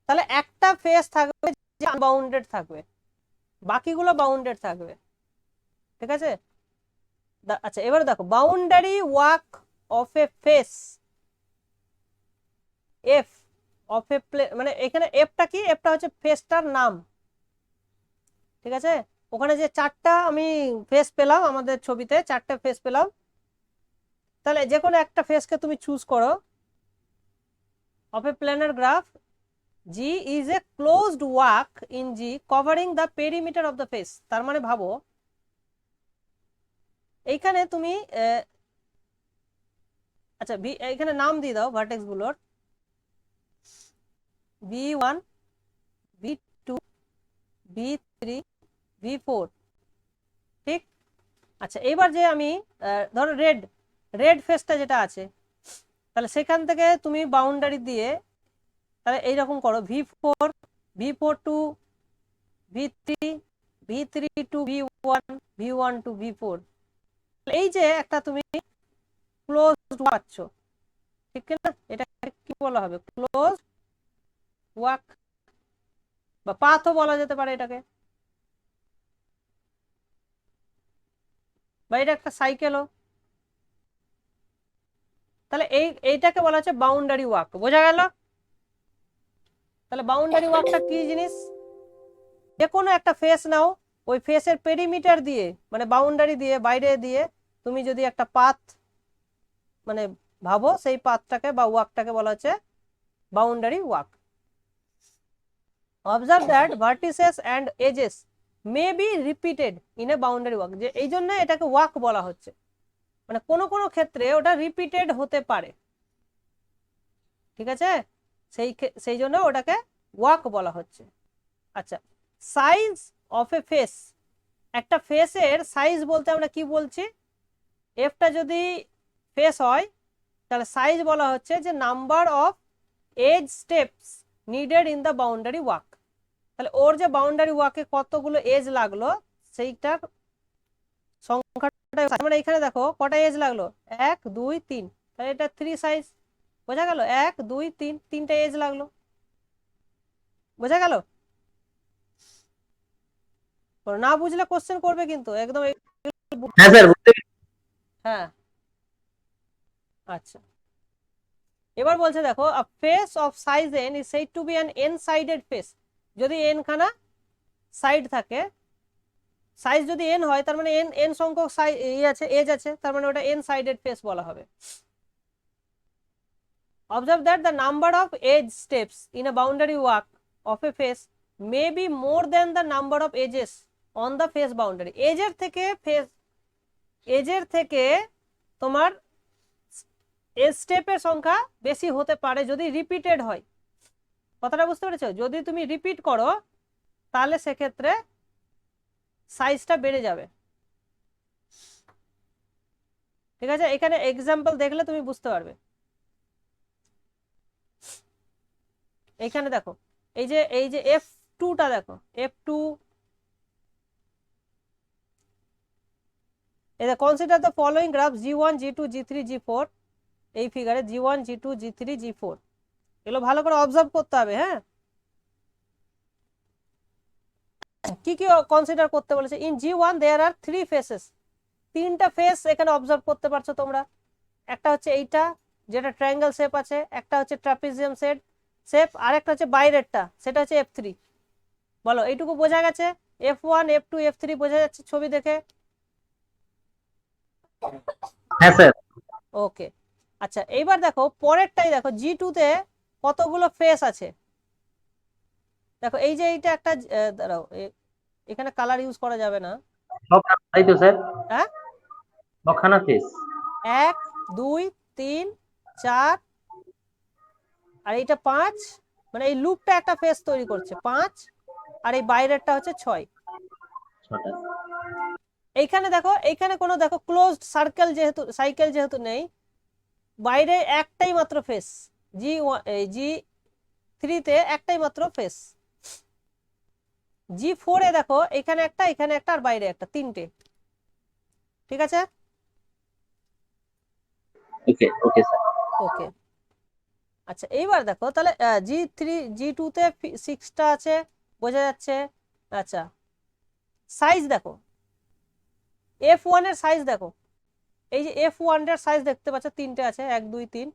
তাহলে একটা ফেস থাকবে যে আনবাউন্ডেড থাকবে, বাকিগুলো বাউন্ডেড থাকবে। ঠিক আছে? আচ্ছা এবারে দেখো, boundary walk of a face, F of a মানে এখানে এফটা কি, এফটা হচ্ছে ফেসটার নাম। ঠিক আছে? ওখানে যে 4টা আমি ফেস পেলাম, আমাদের ছবিতে 4টে ফেস পেলাম, তাহলে যে কোনো একটা ফেসকে তুমি চুজ করো। Of a planar graph, G is a closed walk in G covering the perimeter of the face। তার মানে ভাবো এইখানে তুমি আচ্ছা এখানে নাম দিয়ে দাও ভার্টেক্স গুলোর, V1 V2 V3 V4। ঠিক? আচ্ছা এবার যে আমি ধরো রেড ফেসটা যেটা আছে, তাহলে সেখান থেকে তুমি বাউন্ডারি দিয়ে তাহলে এইরকম করো, V4 V4 two V3 V3 two V1 V1 two V4। এই যে একটা তুমি ক্লোজড পাচ্ছ, ঠিক না? এটা কি বলা হবে? ক্লোজ ওয়াক বা পাথও বলা যেতে পারে এটাকে, বা এটা একটা সাইকেলও। তাহলে এইটাকে বলা হচ্ছে বাউন্ডারি ওয়াক। বোঝা গেল? তাহলে বাউন্ডারি ওয়াকটা কি জিনিস? যে কোনো একটা ফেস নাও, ওই ফেসের পেরিমিটার দিয়ে মানে বাউন্ডারি দিয়ে বাইরে দিয়ে তুমি যদি একটা পাথ মানে ভাবো, সেই পাথটাকে বা ওয়াকটাকে বলা হচ্ছে boundary walk. Observe that vertices and edges may be repeated in a boundary walk, যে এই জন্য এটাকে ওয়াক বলা হচ্ছে, মানে কোনো কোনো ক্ষেত্রে ওটা রিপিটেড হতে পারে। ঠিক আছে? সেই জন্য ওটাকে ওয়াক বলা হচ্ছে। আচ্ছা, সাইজ অফ এ ফেস, একটা ফেসের সাইজ বলতে আমরা কি বলছি? এফটা যদি ফেস হয় তাহলে সাইজ বলা হচ্ছে যে number of edge steps needed in the boundary walk. তাহলে ওর যে বাউন্ডারি ওয়াকে কতগুলো এজ লাগলো সেইটার সংখ্যাটা, মানে এখানে দেখো কটা এজ লাগলো, 1 2 3, তাহলে এটা 3 সাইজ। বোঝা গেল? 1 2 3, 3টে এজ লাগলো। বোঝা গেল? না বুঝলে কোশ্চেন করবে কিন্তু একদম।
হ্যাঁ স্যার বুঝতে পেরেছি।
হ্যাঁ আচ্ছা, এবার বলছে দেখো, a face of size n is said to be an n-sided face। যদি n খানা সাইড থাকে, সাইজ যদি n হয় তার মানে n সংখ্যক আছে, এজ আছে, তার মানে ওটা n-sided face বলা হবে। Observe that the number of edge steps in a boundary walk of a face may be more than the number of edges on the face boundary। এজের থেকে তোমার এজ স্টেপের সংখ্যা বেশি হতে পারে যদি রিপিটেড হয়। কথাটা বুঝতে পেরেছো? যদি তুমি রিপিট করো তাহলে সেক্ষেত্রে সাইজটা বেড়ে যাবে। ঠিক আছে? এখানে এক্সাম্পল দেখলে তুমি বুঝতে পারবে। এইখানে দেখো, এই যে F2টা দেখো, F2, consider the following graph G1 G2 G3 G4 এই ফিগারে G1 G2 G3 G4 এগুলো ভালো করে অবজার্ভ করতে হবে। হ্যাঁ, কি কি কনসিডার করতে বলেছে? In G1 there are 3 faces, 3টা ফেস এখানে অবজার্ভ করতে পারছো তোমরা। একটা হচ্ছে এইটা যেটা ট্রায়াঙ্গেল শেপ আছে, একটা হচ্ছে ট্রাপিজিয়াম শেপ, আর একটা হচ্ছে বাইরেরটা সেটা হচ্ছে F3। বলো এইটুকু বোঝা গেছে? F1 F2 F3 বোঝা যাচ্ছে ছবি দেখে?
হ্যাঁ স্যার।
ওকে, আচ্ছা এইবার দেখো পরেরটাই, দেখো G2 তে কতগুলো ফেস আছে। দেখো এই যে এইটা একটা দাঁড়াও, এখানে কালার ইউজ করা যাবে না।
তাই তো স্যার,
হ্যাঁ,
ছখানা ফেস।
1 2 3 4 আর এইটা 5, মানে এই লুপটা একটা ফেস তৈরি করছে 5, আর এই বাইরেরটা হচ্ছে 6।
ছটা।
এইখানে দেখো, এইখানে কোনো দেখো ক্লোজড সাইকেল যেহেতু নেই, বাইরে একটাই মাত্র ফেস। G3 তে একটাই মাত্র ফেস। G4 এ দেখো এখানে একটা আর বাইরে একটা, 3টে। ঠিক আছে?
Okay okay sir.
ওকে, আচ্ছা এইবার দেখো তাহলে G2 তে 6টা আছে বোঝা যাচ্ছে। আচ্ছা সাইজ দেখো, F1 এর সাইজ দেখো, এই যে F1 এর সাইজ দেখতে পাচ্ছ 3টে আছে, 1 2 3।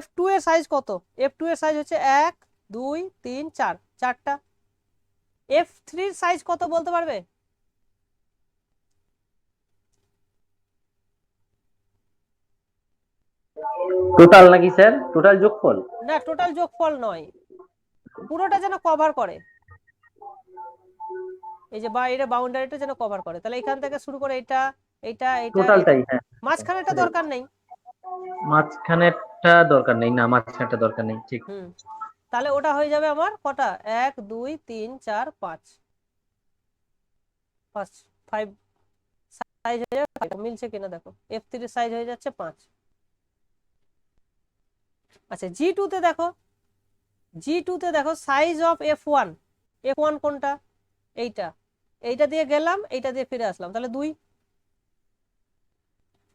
F2 এর সাইজ কত? F2 এর সাইজ হচ্ছে 1 2 3 4, 4টা। F3 এর সাইজ কত বলতে পারবে?
টোটাল নাকি স্যার? টোটাল যোগফল?
না, টোটাল যোগফল নয়, পুরোটা যেন কভার করে, এই যে বাইরে বাউন্ডারিটা যেন কভার করে। তাহলে এখান থেকে শুরু করে এটা এটা এটা
টোটালটাই, হ্যাঁ।
মাঝখানেটা দরকার নেই।
মাঝখানেরটা দরকার নেই, না মাঝখানেরটা দরকার নেই, ঠিক।
তাহলে ওটা হয়ে যাবে আমার কটা? 1 2 3 4 5 5 সাইজ হয়ে যাবে। মিলছে কিনা দেখো, F3 সাইজ হয়ে যাচ্ছে 5। আচ্ছা G2 তে দেখো, G2 তে দেখো সাইজ অফ F1, F1 কোনটা? এইটা দিয়ে গেলাম, এইটা দিয়ে ফিরে আসলাম, তাহলে 2।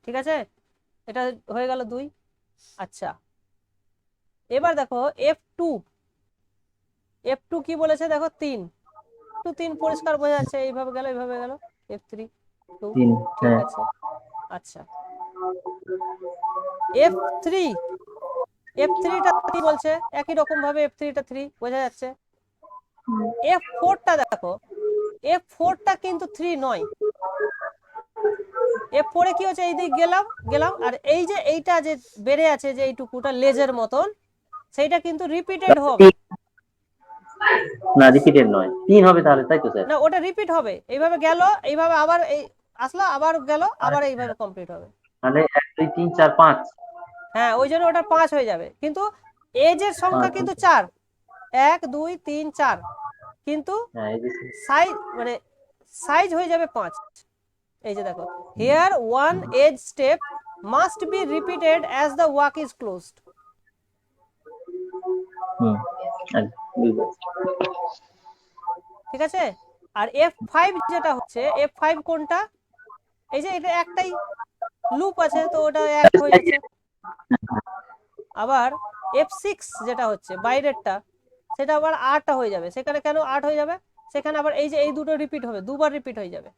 ঠিক আছে, এটা হয়ে গেল 2। আচ্ছা এবার দেখো F2 কি বলেছে দেখো? 3 3 পরিষ্কার বোঝা যাচ্ছে, এইভাবে গেল এইভাবে গেল, F3 2।
তিন,
ঠিক
হ্যাঁ।
আছে, আচ্ছা F3 টা কি বলছে? একই রকম ভাবে F3 টা 3 বোঝা যাচ্ছে। F4 টা দেখো, F4 টা কিন্তু 3 নয়। F4 এ কি হচ্ছে? এই দিক গেলাম আর এই যে এইটা যে বেড়ে আছে যে এইটুকুটা লেজের মতন, সেইটা কিন্তু রিপিটেড হবে
না, রিপিটেড নয়, 3 হবে তাহলে, তাই তো স্যার?
না, ওটা রিপিট হবে। এইভাবে গেল, এইভাবে আবার এই আসলো, আবার গেল, আবার এইভাবে কমপ্লিট হবে।
মানে 1 2 3 4 5।
হ্যাঁ, ওই জন্য ওটা 5 হয়ে যাবে, কিন্তু এজের সংখ্যা কিন্তু 4, 1 2 3 4, কিন্তু
হ্যাঁ, এই যে
সাইজ হয়ে যাবে 5। এই যে দেখো, here one edge step must be repeated as the walk is closed. ঠিক আছে, আর F5 যেটা হচ্ছে, F5 কোনটা? এই যে এটা একটাই লুপ আছে, তো ওটা 1 হয়ে যাচ্ছে। আবার F6 যেটা হচ্ছে বাইরেরটা, সেটা আবার 8 হয়ে যাবে। সেখানে কেন 8 হয়ে যাবে? সেখানে আবার এই যে এই দুটো রিপিট হবে, দুবার রিপিট হয়ে যাবে।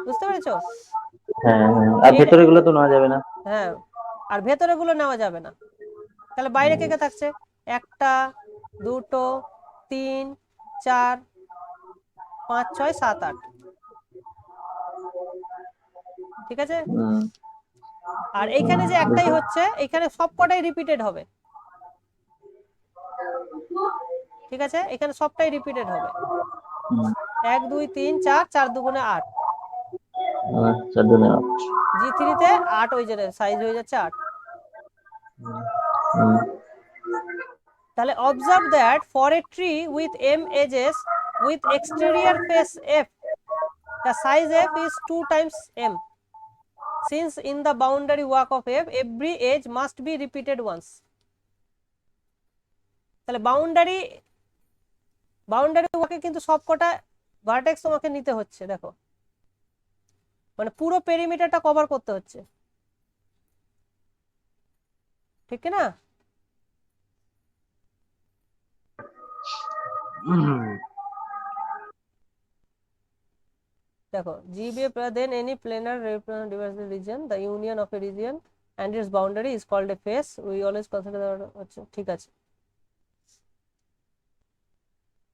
বুঝতে পেরেছো?
হ্যাঁ হ্যাঁ, আর ভেতরে গুলো তো নেওয়া যাবে না।
হ্যাঁ, আর ভেতরে গুলো নেওয়া যাবে না। তাহলে বাইরে কে কে থাকছে? 1টা 2টো 3 4 5 6 7 8। ঠিক আছে, আর এইখানে যে একটাই হচ্ছে, এখানে সবকটাই রিপিটেড হবে। ঠিক আছে, এখানে সবটাই রিপিটেড হবে। 1 2 3 4, 4 দুগুণে 8।
আচ্ছা, ধন্যবাদ।
G3 তে 8 হয়ে যাবে, সাইজ হয়ে যাচ্ছে 8। তাহলে observe that for a tree with m edges with exterior face f, the size f is 2 times m. Since in the boundary walk of f every edge must be repeated once. তাহলে boundary ওয়াকে কিন্তু সবকটা vertex তোমাকে নিতে হচ্ছে। দেখো মানে পুরো পেরিমিটারটা কভার করতে হচ্ছে, ঠিক কি না? দেখো GBA then any planar representative region, the union of a region and its boundary is called a face. We always consider আচ্ছা ঠিক আছে,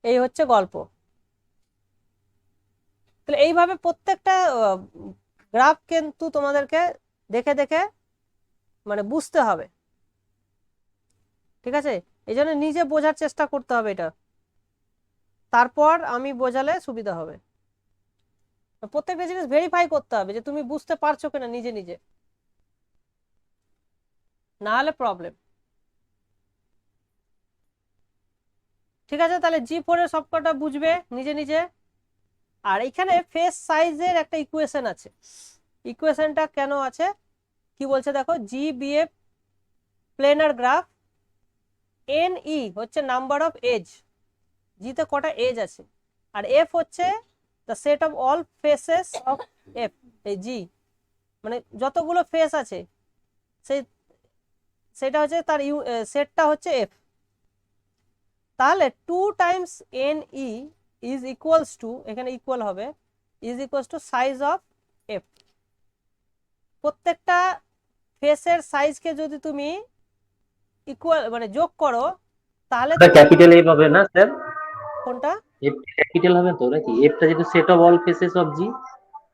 এই হচ্ছে গল্প। তাহলে এইভাবে প্রত্যেকটা গ্রাফ কিন্তু তোমাদেরকে দেখে দেখে মানে বুঝতে হবে, ঠিক আছে? এই জন্য নিজে বোঝার চেষ্টা করতে হবে এটা, তারপর আমি বোঝালে সুবিধা হবে। প্রত্যেকটা জিনিস ভেরিফাই করতে হবে যে তুমি বুঝতে পারছো কিনা নিজে নিজে, না হলে প্রবলেম। ঠিক আছে, তাহলে G4 এর সবকটা বুঝবে নিজে নিজে। আর এখানে ফেস সাইজের একটা ইকুয়েশন আছে, ইকুয়েশনটা কেন আছে কি বলছে দেখো, GBA প্লেনার গ্রাফ, NE হচ্ছে নাম্বার অফ এজ, জিতে কটা এজ আছে, আর F হচ্ছে the set of all faces of F, এই G মানে যতগুলো ফেস আছে সেটা হচ্ছে তার সেটটা হচ্ছে F। তাহলে 2 Times NE is equals two, এখানে ইকুয়াল হবে, is equals two size of F। প্রত্যেকটা ফেসের সাইজকে যদি তুমি ইকুয়াল মানে যোগ করো তাহলে
এটা ক্যাপিটাল এফ হবে না স্যার?
কোনটা?
এফ ক্যাপিটাল হবে তো নাকি? এফটা যেটা set of all faces of G.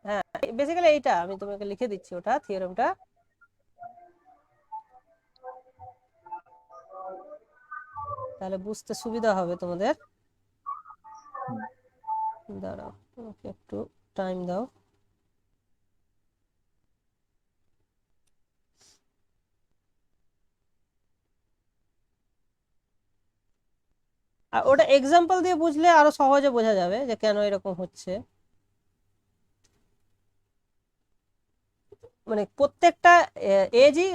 হ্যাঁ বেসিক্যালি এইটা আমি তোমাকে লিখে দিচ্ছি, ওটা থিওরেমটা। তাহলে বুঝতে সুবিধা হবে তোমাদের। দাঁড়াও তোমাকে একটু টাইম দাও। আর ওটা এক্সাম্পল দিয়ে বুঝলে আরো সহজে বোঝা যাবে যে কেন এরকম হচ্ছে। মানে প্রত্যেকটা এজই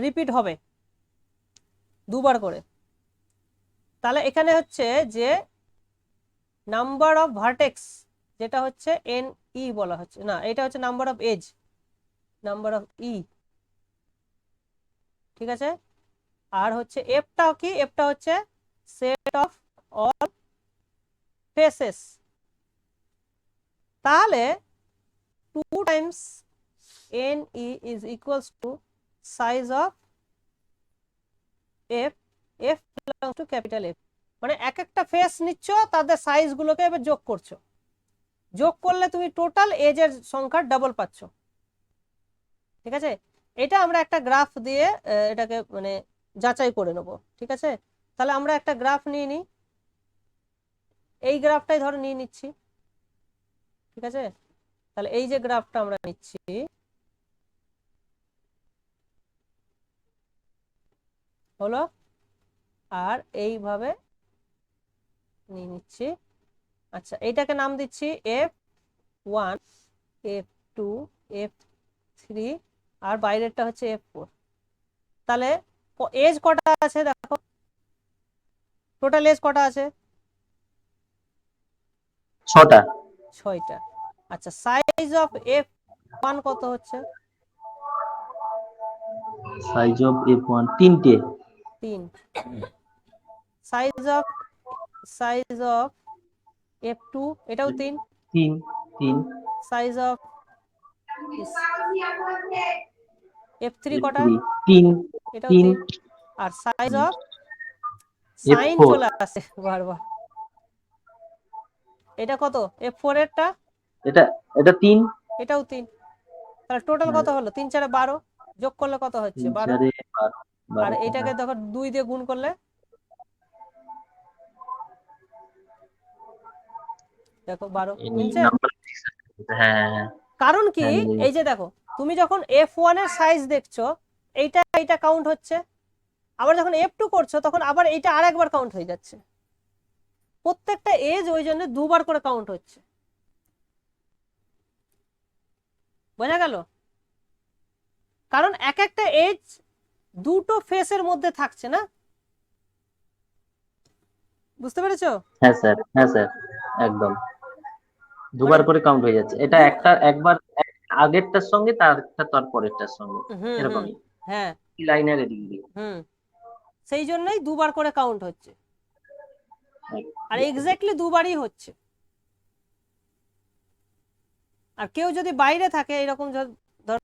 রিপিট হবে দুবার করে। তাহলে এখানে হচ্ছে যে নাম্বার অফ ভার্টেক্স যেটা হচ্ছে NE বলা হচ্ছে, না এটা হচ্ছে number of edge, number of E, ঠিক আছে? আর হচ্ছে এফটা কি, এফটা হচ্ছে সেট অফ অল ফেসেস। তাহলে 2 Times NE is equals to size of F, F belongs to capital F। মানে এক একটা ফেস নিচ্ছ তাদের সাইজ গুলোকে এবার যোগ করছো, যোগ করলে তুমি টোটাল এজের সংখ্যা ডাবল পাচ্ছ, ঠিক আছে? এটা আমরা একটা গ্রাফ দিয়ে এটাকে মানে যাচাই করে নেব, ঠিক আছে? তাহলে আমরা একটা গ্রাফ নিয়ে নিই, এই গ্রাফটাই ধরো নিয়ে নিচ্ছি, ঠিক আছে? তাহলে এই যে গ্রাফটা আমরা নিচ্ছি, হলো, আর এইভাবে নিয়ে নিচ্ছি। আচ্ছা এইটাকে নাম দিচ্ছি F1, F2, F3, আর বাইরেরটা হচ্ছে F4। তাহলে এজ কটা আছে দেখো, টোটাল এজ কটা আছে?
6টা।
6টা। আচ্ছা সাইজ অফ F1 কত হচ্ছে?
সাইজ অফ F1 3টে।
3। সাইজ অফ F2 এটাও 3।
3।
সাইজ অফ F3 কটা?
3।
এটাও 3। আর সাইজ অফ সাইন
F4
চলে আসে বারবার, এটা কত? F4 এরটা
এটা 3।
এটাও 3। তাহলে টোটাল কত হলো? 3 4 12, যোগ করলে কত হচ্ছে?
3
12।
4
আর
12।
এটাকে দেখো 2 দিয়ে গুণ করলে দেখো 12 মিলছে।
হ্যাঁ
কারণ কি
হ্যাঁ
এই যে দেখো তুমি যখন F1 এর সাইজ দেখছো এইটা কাউন্ট হচ্ছে, আবার যখন F2 করছো তখন আবার এইটা আরেকবার কাউন্ট হয়ে যাচ্ছে। প্রত্যেকটা এজ ওই জন্য দুবার করে কাউন্ট হচ্ছে, বোঝা গেল? কারণ এক একটা এজ দুটো ফেসের মধ্যে থাকছে না, বুঝতে পেরেছো?
হ্যাঁ স্যার একদম দুবার করে কাউন্ট হয়ে যাচ্ছে। এটা একবার আগেরটার সঙ্গে তার পরেরটার সঙ্গে
হুম হুম
এরকমই
হ্যাঁ
লাইনের এদিক দিয়ে।
হুম সেই জন্যই দুবার করে কাউন্ট হচ্ছে, আর এক্স্যাক্টলি দুবারই হচ্ছে। আর কেউ যদি বাইরে থাকে এরকম ধর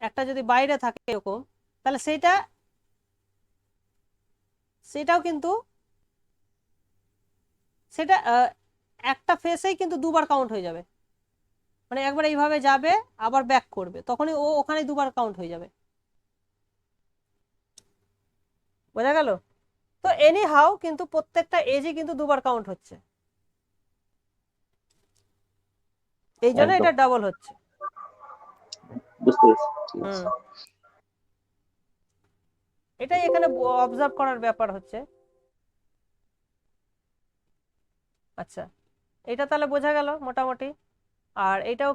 একটা যদি বাইরে থাকে এরকম, তাহলে সেটাও কিন্তু সেটা একটা ফেসেই কিন্তু দুবার কাউন্ট হয়ে যাবে, মানে একবার এইভাবে যাবে আবার ব্যাক করবে, তখনই ও ওখানে দুবার কাউন্ট হয়ে যাবে। বোঝা গেল? তো এনি হাউ কিন্তু প্রত্যেকটা এজে কিন্তু দুবার কাউন্ট হচ্ছে, এই জন্য
একদম
এটা ডাবল হচ্ছে।
বুঝতে পেরেছি, ঠিক আছে।
হুম এটাই এখানে অবজার্ভ করার ব্যাপার হচ্ছে। আচ্ছা, এটা তাহলে বোঝা গেল মোটামুটি। আর এটাও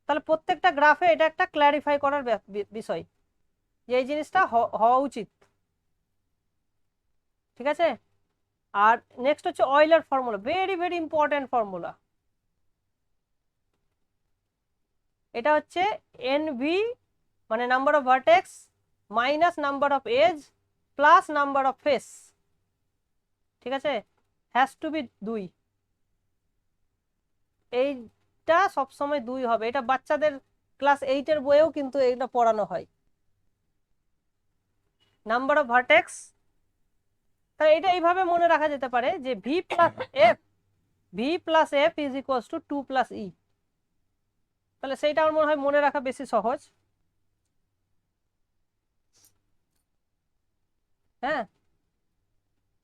তাহলে প্রত্যেকটা গ্রাফে এটা একটা ক্ল্যারিফাই করার বিষয় যে এই জিনিসটা হওয়া উচিত। ঠিক আছে? আর নেক্সট হচ্ছে Euler formula, very very important formula. এটা হচ্ছে এনভি মানে number of vertex minus number of edge plus number of face. ঠিক আছে? হ্যাজ টু বি 2, এইটা সবসময় 2 হবে। এটা বাচ্চাদের ক্লাস 8-এর বইয়েও কিন্তু এটা পড়ানো হয়, নাম্বার অফ ভার্টেক্স। তাহলে এটা এইভাবে মনে রাখা যেতে পারে যে v+f is equals two 2+e। তাহলে সেইটা আমার মনে হয় মনে রাখা বেশি সহজ। হ্যাঁ,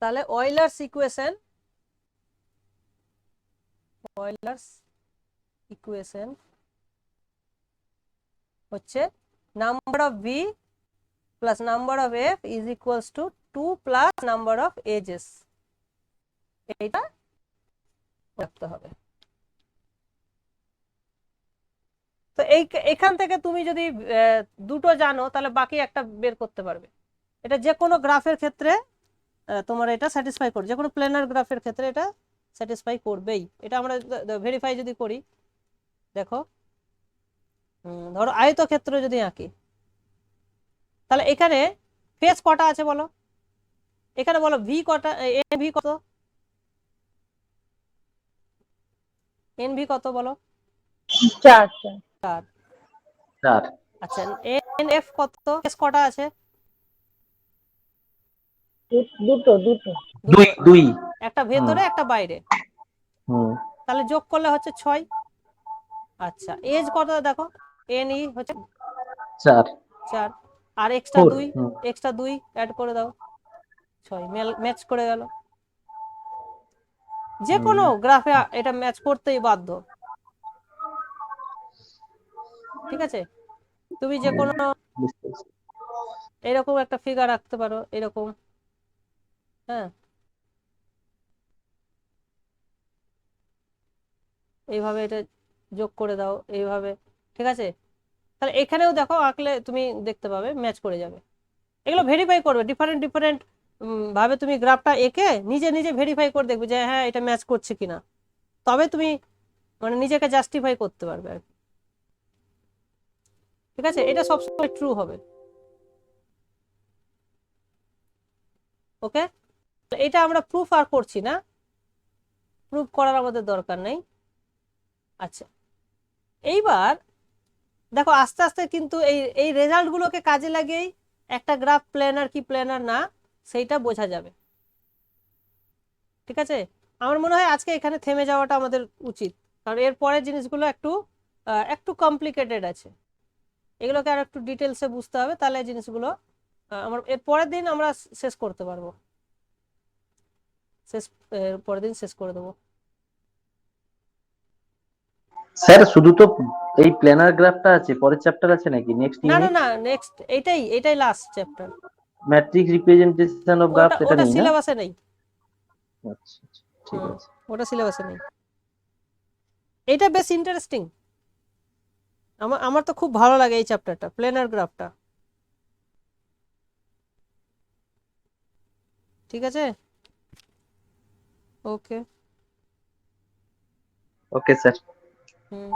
তাহলে অয়েলার্স ইকুয়েশন হচ্ছে number of V plus number of F is equals to 2 plus number of edges. এইটা রাখতে হবে। তো এখান থেকে তুমি যদি দুটো জানো তাহলে বাকি একটা বের করতে পারবে। এটা যে কোনো গ্রাফের ক্ষেত্রে তোমার এটা স্যাটিসফাই করবে, যে কোনো প্ল্যানার গ্রাফের ক্ষেত্রে এটা স্যাটিসফাই করবেই। এটা আমরা ভেরিফাই যদি করি, দেখো ধরো আয়তক্ষেত্র যদি আঁকি, তাহলে এখানে ফেস কটা আছে বলো, এখানে বলো ভি কটা, এন ভি কত, এন ভি কত বলো?
4
4।
4
আচ্ছা, এন এফ কত, ফেস কটা আছে?
দুটো
দুটো,
2
একটা ভেতরে একটা বাইরে,
হুম
তাহলে যোগ করলে হচ্ছে 6। আচ্ছা, এজ কত দেখো, এন ই হচ্ছে
4
4, আর এক্সট্রা
4
2, এক্সট্রা 2 অ্যাড করে দাও, 6 ম্যাচ করে গেল। যে কোনো গ্রাফে এটা ম্যাচ করতেই বাধ্য। ঠিক আছে? তুমি যে কোনো
বুঝতে পেরেছি।
এরকম একটা ফিগার রাখতে পারো এরকম। হ্যাঁ, এইভাবে এটা যোগ করে দাও এইভাবে। ঠিক আছে? তাহলে এখানেও দেখো আঁকলে তুমি দেখতে পাবে ম্যাচ করে যাবে। এগুলো ভেরিফাই করবে ডিফারেন্ট ডিফারেন্ট ভাবে, তুমি গ্রাফটা এঁকে নিজে নিজে ভেরিফাই করে দেখবে যে হ্যাঁ এটা ম্যাচ করছে কিনা, তবে তুমি মানে নিজেকে জাস্টিফাই করতে পারবে আর কি। ঠিক আছে? এটা সবসময় ট্রু হবে। ওকে, এটা আমরা প্রুফ আর করছি না, প্রুফ করার আমাদের দরকার নেই। আচ্ছা, এইবার দেখো আস্তে আস্তে কিন্তু এই এই রেজাল্ট গুলোকে কাজে লাগিয়েই একটা গ্রাফ প্ল্যানার কি প্ল্যানার না সেইটা বোঝা যাবে। ঠিক আছে? আমার মনে হয় আজকে এখানে থেমে যাওয়াটা আমাদের উচিত, কারণ এর পরের জিনিসগুলো একটু একটু কমপ্লিকেটেড আছে, এগুলোকে আর একটু ডিটেলসে বুঝতে হবে, তাহলে জিনিসগুলো আমার এর পরের দিন আমরা শেষ করতে পারবো, পরের দিন শেষ করে দেবো।
স্যার শুধু তো এই প্ল্যানার গ্রাফটা আছে, পরের চ্যাপ্টার আছে নাকি নেক্সট
না না
ইউনিট?
না, নেক্সট এটাই last chapter.
Matrix representation of graph
ওটা
এটা
ওটা
নেই না?
সিলেবাসে নেই।
আচ্ছা আচ্ছা, ঠিক আছে।
ওটা সিলেবাসে নেই। এটা বেশ ইন্টারেস্টিং, আমার আমার তো খুব ভালো লাগে এই চ্যাপ্টারটা, প্ল্যানার গ্রাফটা। ঠিক আছে? ওকে।
Okay sir.
হুম।